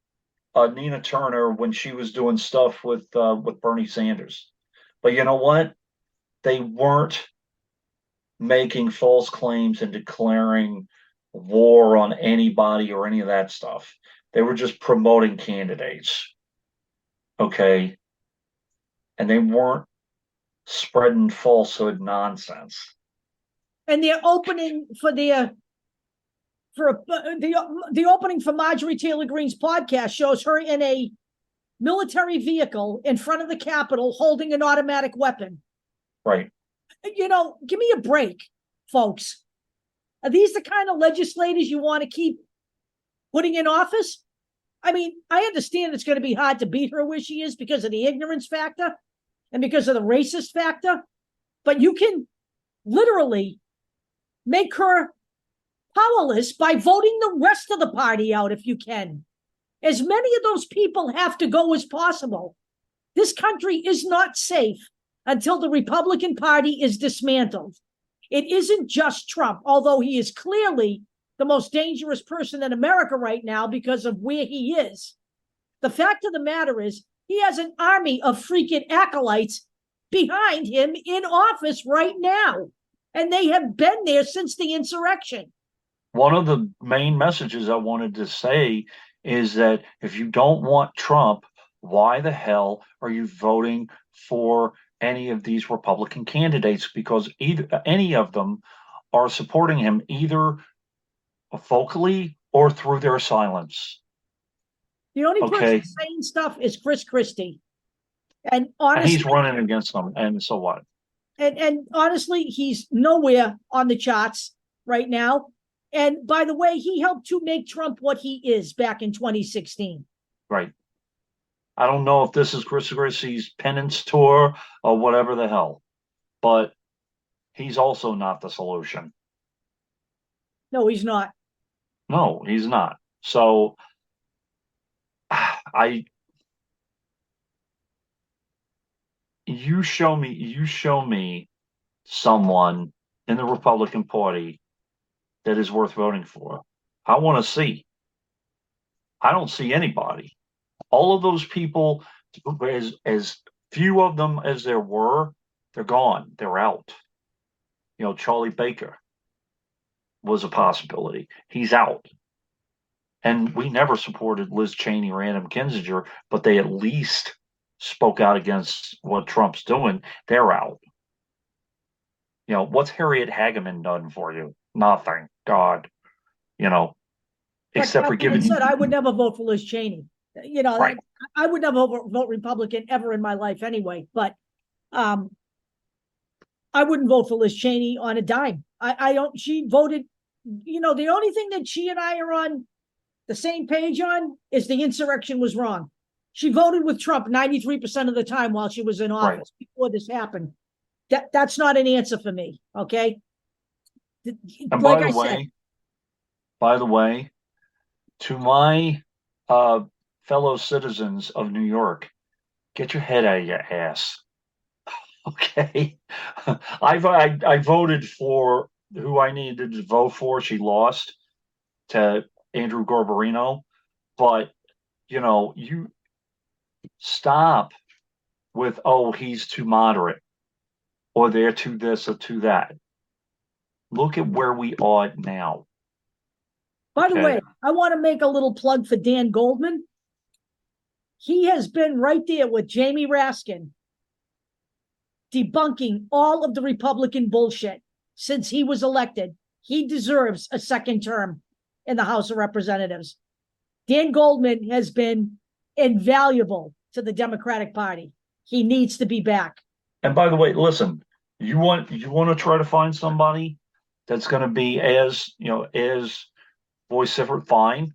Nina Turner, when she was doing stuff with Bernie Sanders. But you know what? They weren't making false claims and declaring war on anybody or any of that stuff. They were just promoting candidates. Okay. And they weren't spreading falsehood nonsense. And they're opening for the opening for Marjorie Taylor Greene's podcast shows her in a military vehicle in front of the Capitol holding an automatic weapon. Right. Give me a break, folks. Are these the kind of legislators you want to keep putting in office? I mean, I understand it's going to be hard to beat her where she is because of the ignorance factor and because of the racist factor, but you can literally make her powerless by voting the rest of the party out if you can. As many of those people have to go as possible. This country is not safe until the Republican Party is dismantled. It isn't just Trump, although he is clearly the most dangerous person in America right now because of where he is. The fact of the matter is, he has an army of freaking acolytes behind him in office right now. And they have been there since the insurrection. One of the main messages I wanted to say is that if you don't want Trump, why the hell are you voting for any of these Republican candidates? Because any of them are supporting him either vocally or through their silence. The only person saying stuff is Chris Christie. And honestly, and he's running against them. And so what? And honestly, he's nowhere on the charts right now. And by the way, he helped to make Trump what he is back in 2016. Right. I don't know if this is Chris Christie's penance tour or whatever the hell, but he's also not the solution. No, he's not. No, he's not. So you show me someone in the Republican Party that is worth voting for. I want to see. I don't see anybody. All of those people, as few of them as there were, they're gone. They're out. Charlie Baker. was a possibility. He's out. And we never supported Liz Cheney or Adam Kinzinger, but they at least spoke out against what Trump's doing. They're out. What's Harriet Hageman done for you? Nothing. God, except for giving you. I would never vote for Liz Cheney. Right. I would never vote Republican ever in my life anyway. But I wouldn't vote for Liz Cheney on a dime. I don't. She voted. The only thing that she and I are on the same page on is the insurrection was wrong. She voted with Trump 93% of the time while she was in office before this happened. That's not an answer for me. Okay. And by the way, to my fellow citizens of New York, get your head out of your ass. Okay. I voted for who I needed to vote for. She lost to Andrew Garbarino. But, you stop with, oh, he's too moderate, or they're too this or too that. Look at where we are now. By the way, I want to make a little plug for Dan Goldman. He has been right there with Jamie Raskin, debunking all of the Republican bullshit since he was elected. He deserves a second term in the House of Representatives. Dan Goldman has been invaluable to the Democratic Party. He needs to be back. And by the way, listen, you want to try to find somebody that's going to be as vociferous, fine.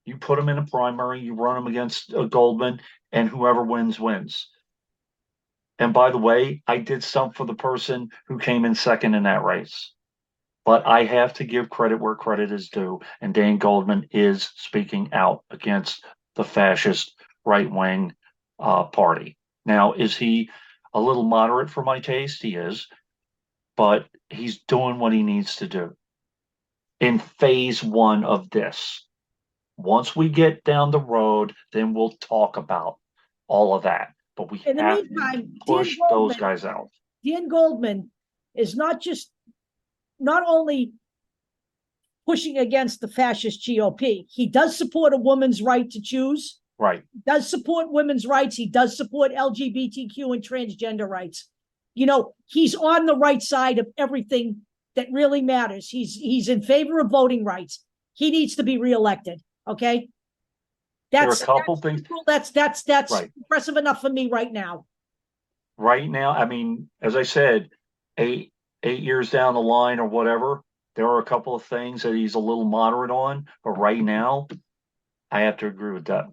You put them in a primary, you run them against Goldman, and whoever wins, wins. And by the way, I did stump for the person who came in second in that race. But I have to give credit where credit is due, and Dan Goldman is speaking out against the fascist right-wing party. Now, is he a little moderate for my taste? He is, but he's doing what he needs to do. In phase one of this, once we get down the road, then we'll talk about all of that. But we have to push those guys out. Dan Goldman is not only pushing against the fascist GOP, he does support a woman's right to choose. Right. He does support women's rights. He does support LGBTQ and transgender rights. He's on the right side of everything that really matters. He's in favor of voting rights. He needs to be reelected. Okay. There are a couple things. That's right. Impressive enough for me right now. Right now, I mean, as I said, 8 years down the line or whatever, there are a couple of things that he's a little moderate on. But right now, I have to agree with that.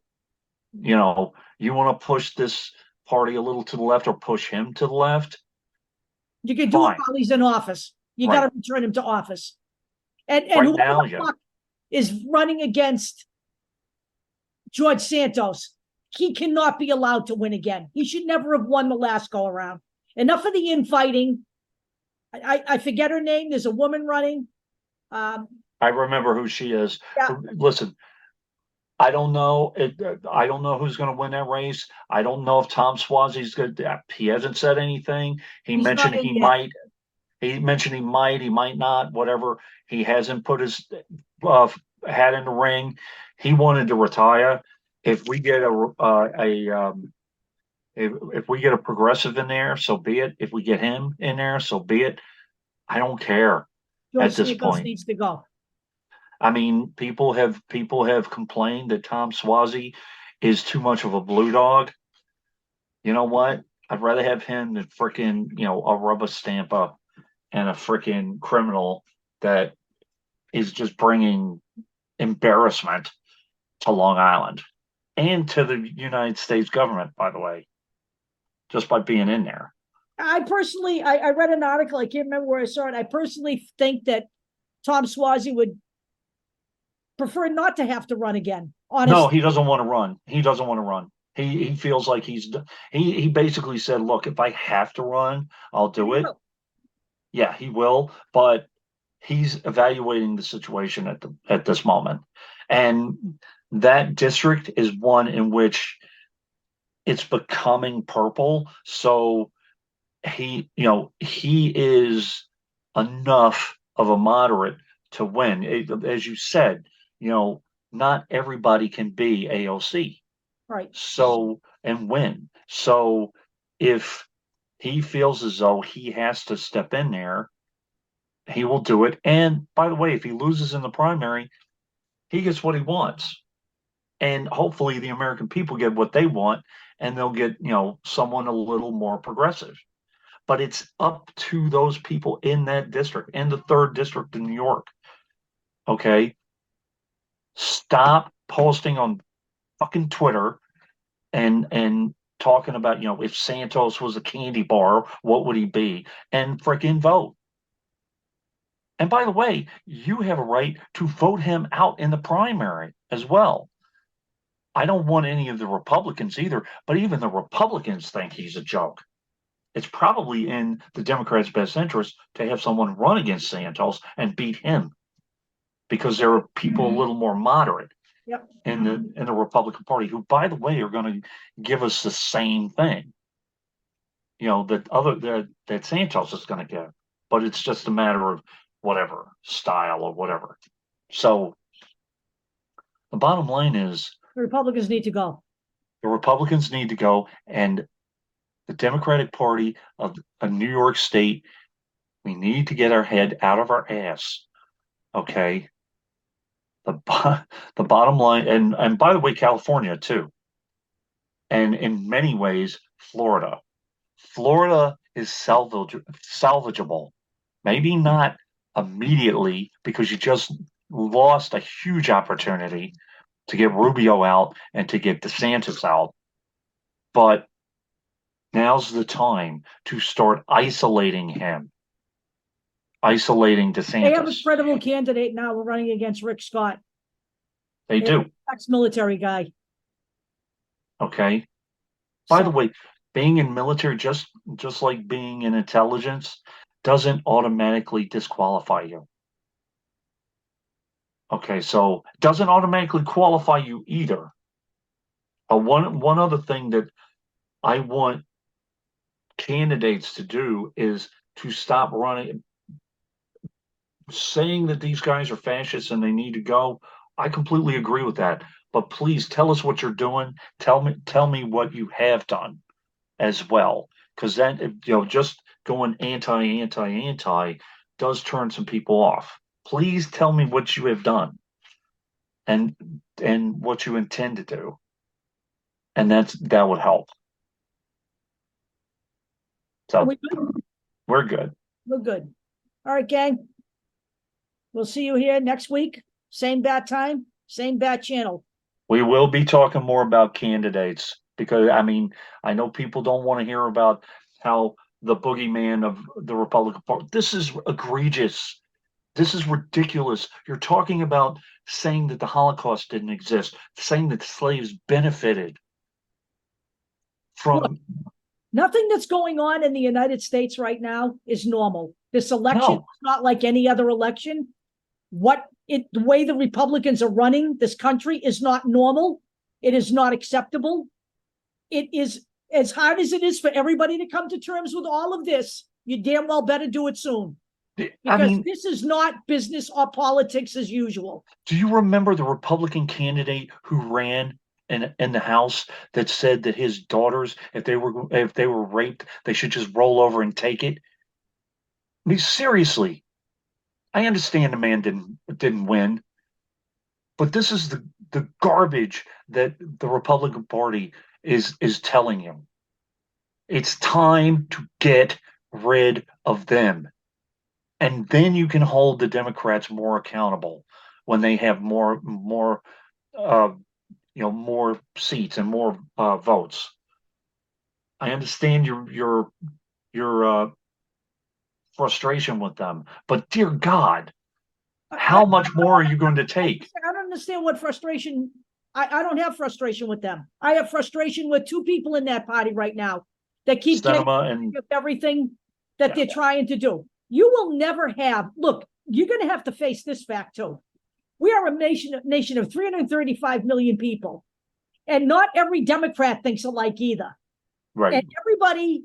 You want to push this party a little to the left or push him to the left? You can do it while he's in office. You got to return him to office. And right now, is running against George Santos. He cannot be allowed to win again. He should never have won the last go around. Enough of the infighting. I forget her name. There's a woman running. I remember who she is. Yeah. Listen, I don't know. I don't know who's going to win that race. I don't know if Tom Swazi's good. He hasn't said anything. He's mentioned he might. He mentioned he might. He might not. Whatever. He hasn't put his hat in the ring. He wanted to retire. If we get if we get a progressive in there, so be it. If we get him in there, so be it. I don't care at this point. Needs to go. I mean, people have complained that Tom Swazi is too much of a blue dog. You know what? I'd rather have him than freaking, a rubber stamper and a freaking criminal that is just bringing embarrassment to Long Island and to the United States government, by the way, just by being in there. I personally, I read an article, I can't remember where I saw it. I personally think that Tom Swazi would prefer not to have to run again. Honestly. No, he doesn't want to run. He doesn't want to run. He feels like he basically said, look, if I have to run, I'll do it. Yeah, he will, but he's evaluating the situation at this moment. And that district is one in which it's becoming purple. So he is enough of a moderate to win. As you said, not everybody can be AOC. Right. So, and win. So if he feels as though he has to step in there, he will do it. And by the way, if he loses in the primary, he gets what he wants. And hopefully the American people get what they want, and they'll get, someone a little more progressive. But it's up to those people in that district, in the 3rd district in New York. Okay. Stop posting on fucking Twitter and talking about, if Santos was a candy bar, what would he be? And freaking vote. And by the way, you have a right to vote him out in the primary as well. I don't want any of the Republicans either, but even the Republicans think he's a joke. It's probably in the Democrats' best interest to have someone run against Santos and beat him, because there are people a little more moderate in the Republican Party who, by the way, are going to give us the same thing, that Santos is going to give, but it's just a matter of whatever style or whatever. So the bottom line is The Republicans need to go. the Republicans need to go, and the Democratic Party of New York State, we need to get our head out of our ass. Okay. The bottom line, and by the way, California too, and in many ways, Florida. Florida is salvageable. Maybe not immediately, because you just lost a huge opportunity to get Rubio out and to get DeSantis out. But now's the time to start isolating him. Isolating DeSantis. They have a credible candidate now. We're running against Rick Scott. They do. Ex-military guy. Okay. By the way, being in military, just like being in intelligence, doesn't automatically disqualify you. Okay, so it doesn't automatically qualify you either. One other thing that I want candidates to do is to stop saying that these guys are fascists and they need to go. I completely agree with that. But please tell us what you're doing. Tell me what you have done as well. Because that, just going anti does turn some people off. Please tell me what you have done and what you intend to do. And that would help. So we're good. We're good. All right, gang. We'll see you here next week. Same bat time, same bat channel. We will be talking more about candidates, because, I know people don't want to hear about how the boogeyman of the Republican Party. This is egregious. This is ridiculous. You're talking about saying that the Holocaust didn't exist, saying that slaves benefited from... Look, nothing that's going on in the United States right now is normal. This election is not like any other election. The way the Republicans are running this country is not normal. It is not acceptable. It is, as hard as it is for everybody to come to terms with all of this, you damn well better do it soon. Because this is not business or politics as usual. Do you remember the Republican candidate who ran in the House that said that his daughters, if they were raped, they should just roll over and take it? Seriously. I understand the man didn't win, but this is the garbage that the Republican Party is telling you. It's time to get rid of them. And then you can hold the Democrats more accountable when they have more seats and more votes. I understand your frustration with them, but dear God, how much more are you going to take? I don't understand what frustration. I don't have frustration with them. I have frustration with two people in that party right now that keep getting everything that they're trying to do. You will never have. Look, you're going to have to face this fact too. We are a nation of 335 million people, and not every Democrat thinks alike either. Right. And everybody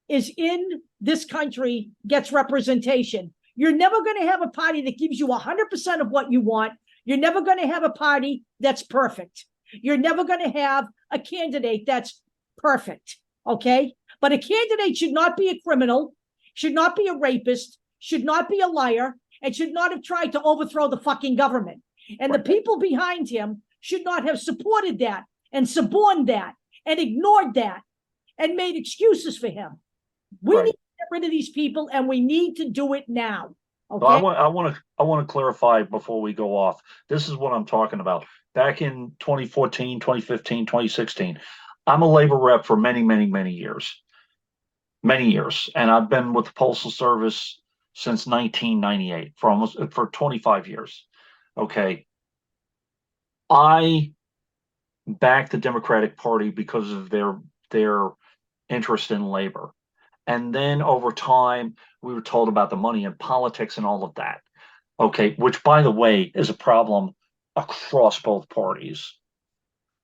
is in this country gets representation. You're never going to have a party that gives you 100% of what you want. You're never going to have a party that's perfect. You're never going to have a candidate that's perfect, okay? But a candidate should not be a criminal, should not be a rapist, should not be a liar, and should not have tried to overthrow the fucking government. And the people behind him should not have supported that and suborned that and ignored that and made excuses for him. We need to get rid of these people, and we need to do it now. Okay. Well, I want to clarify before we go off. This is what I'm talking about. Back in 2014, 2015, 2016, I'm a labor rep for many, many, many years. Many years. And I've been with the Postal Service since 1998 for 25 years. Okay. I backed the Democratic Party because of their interest in labor. And then over time, we were told about the money and politics and all of that. Okay, which, by the way, is a problem across both parties.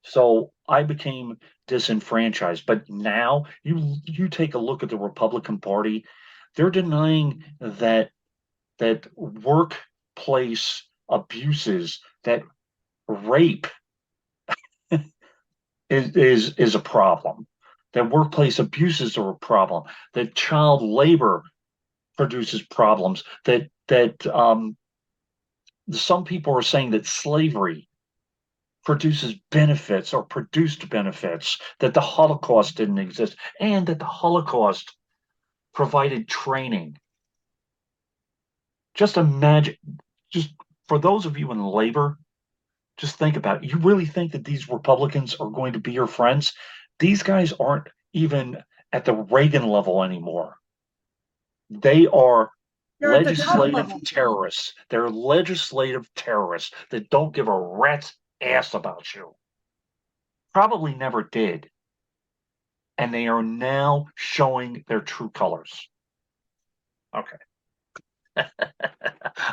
So I became disenfranchised. But now you take a look at the Republican Party, they're denying that workplace abuses, that rape is a problem. That workplace abuses are a problem, that child labor produces problems, that some people are saying that slavery produces benefits or produced benefits, that the Holocaust didn't exist, and that the Holocaust provided training. Just imagine, just for those of you in labor, just think about it. You really think that these Republicans are going to be your friends? These guys aren't even at the Reagan level anymore. They're legislative terrorists. They're legislative terrorists that don't give a rat's ass about you. Probably never did. And they are now showing their true colors. Okay.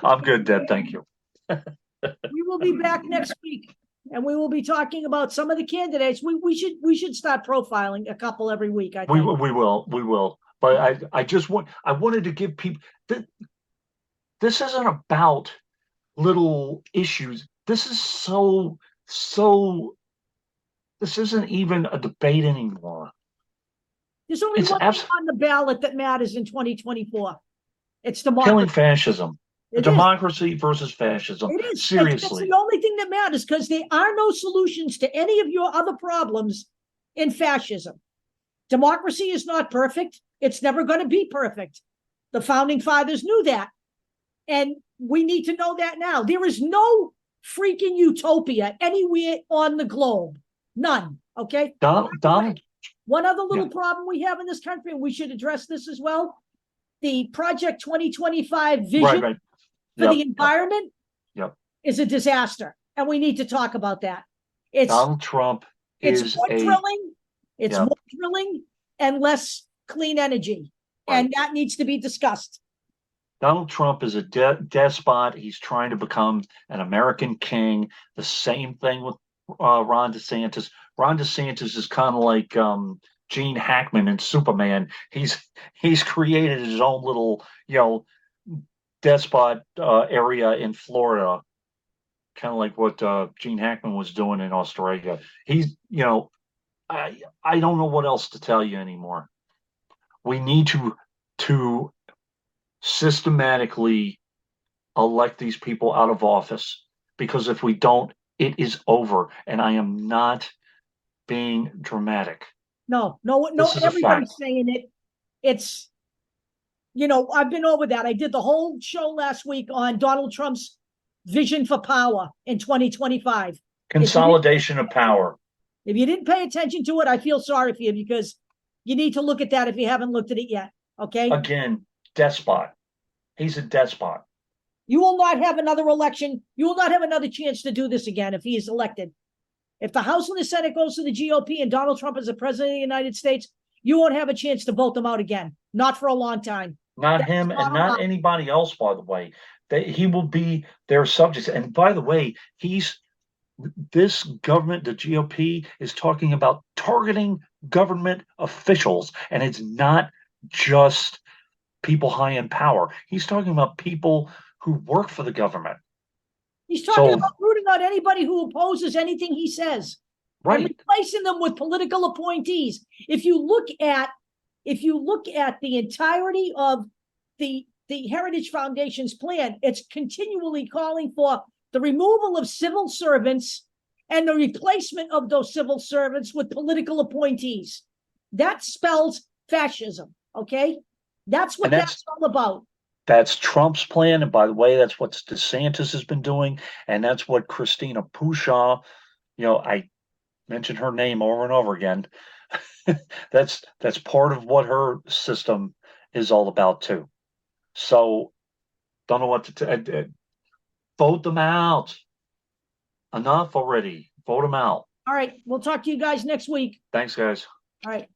I'm good, Deb. Thank you. We will be back next week, and we will be talking about some of the candidates. We should start profiling a couple every week. I think we will. But I wanted to give people this isn't about little issues. This isn't even a debate anymore. There's only one thing on the ballot that matters in 2024. It's democracy. Killing fascism. Democracy versus fascism. It is. Seriously. It's the only thing that matters, because there are no solutions to any of your other problems in fascism. Democracy is not perfect. It's never going to be perfect. The founding fathers knew that. And we need to know that now. There is no freaking utopia anywhere on the globe. None. Okay? Donald. One other little problem we have in this country, and we should address this as well. The Project 2025 vision for the environment is a disaster. And we need to talk about that. Donald Trump is more drilling. It's more drilling and less clean energy. Right. And that needs to be discussed. Donald Trump is a despot. He's trying to become an American king. The same thing with Ron DeSantis. Ron DeSantis is kind of like Gene Hackman in Superman. He's created his own little, despot area in Florida, kind of like what Gene Hackman was doing in Australia. He's, I don't know what else to tell you anymore. We need to systematically elect these people out of office, because if we don't, it is over. And I am not being dramatic. No, everybody's saying it. It's, I've been over that. I did the whole show last week on Donald Trump's vision for power in 2025. Consolidation of power. If you didn't pay attention to it, I feel sorry for you, because you need to look at that if you haven't looked at it yet. Okay? Again, despot. He's a despot. You will not have another election. You will not have another chance to do this again if he is elected. If the House and the Senate goes to the GOP and Donald Trump is the president of the United States, you won't have a chance to vote them out again. Not for a long time. Not him and not anybody else, by the way. He will be their subjects. And by the way, this government, the GOP, is talking about targeting government officials. And it's not just people high in power. He's talking about people who work for the government. He's talking So, about rooting out anybody who opposes anything he says. And right. replacing them with political appointees. If you look at the entirety of the Heritage Foundation's plan, it's continually calling for the removal of civil servants and the replacement of those civil servants with political appointees. That spells fascism, okay? That's what that's all about. That's Trump's plan. And by the way, that's what DeSantis has been doing. And that's what Christina Pushaw, I mentioned her name over and over again. That's part of what her system is all about too. So don't know what to vote them out. Enough already. Vote them out. All right. We'll talk to you guys next week. Thanks, guys. All right.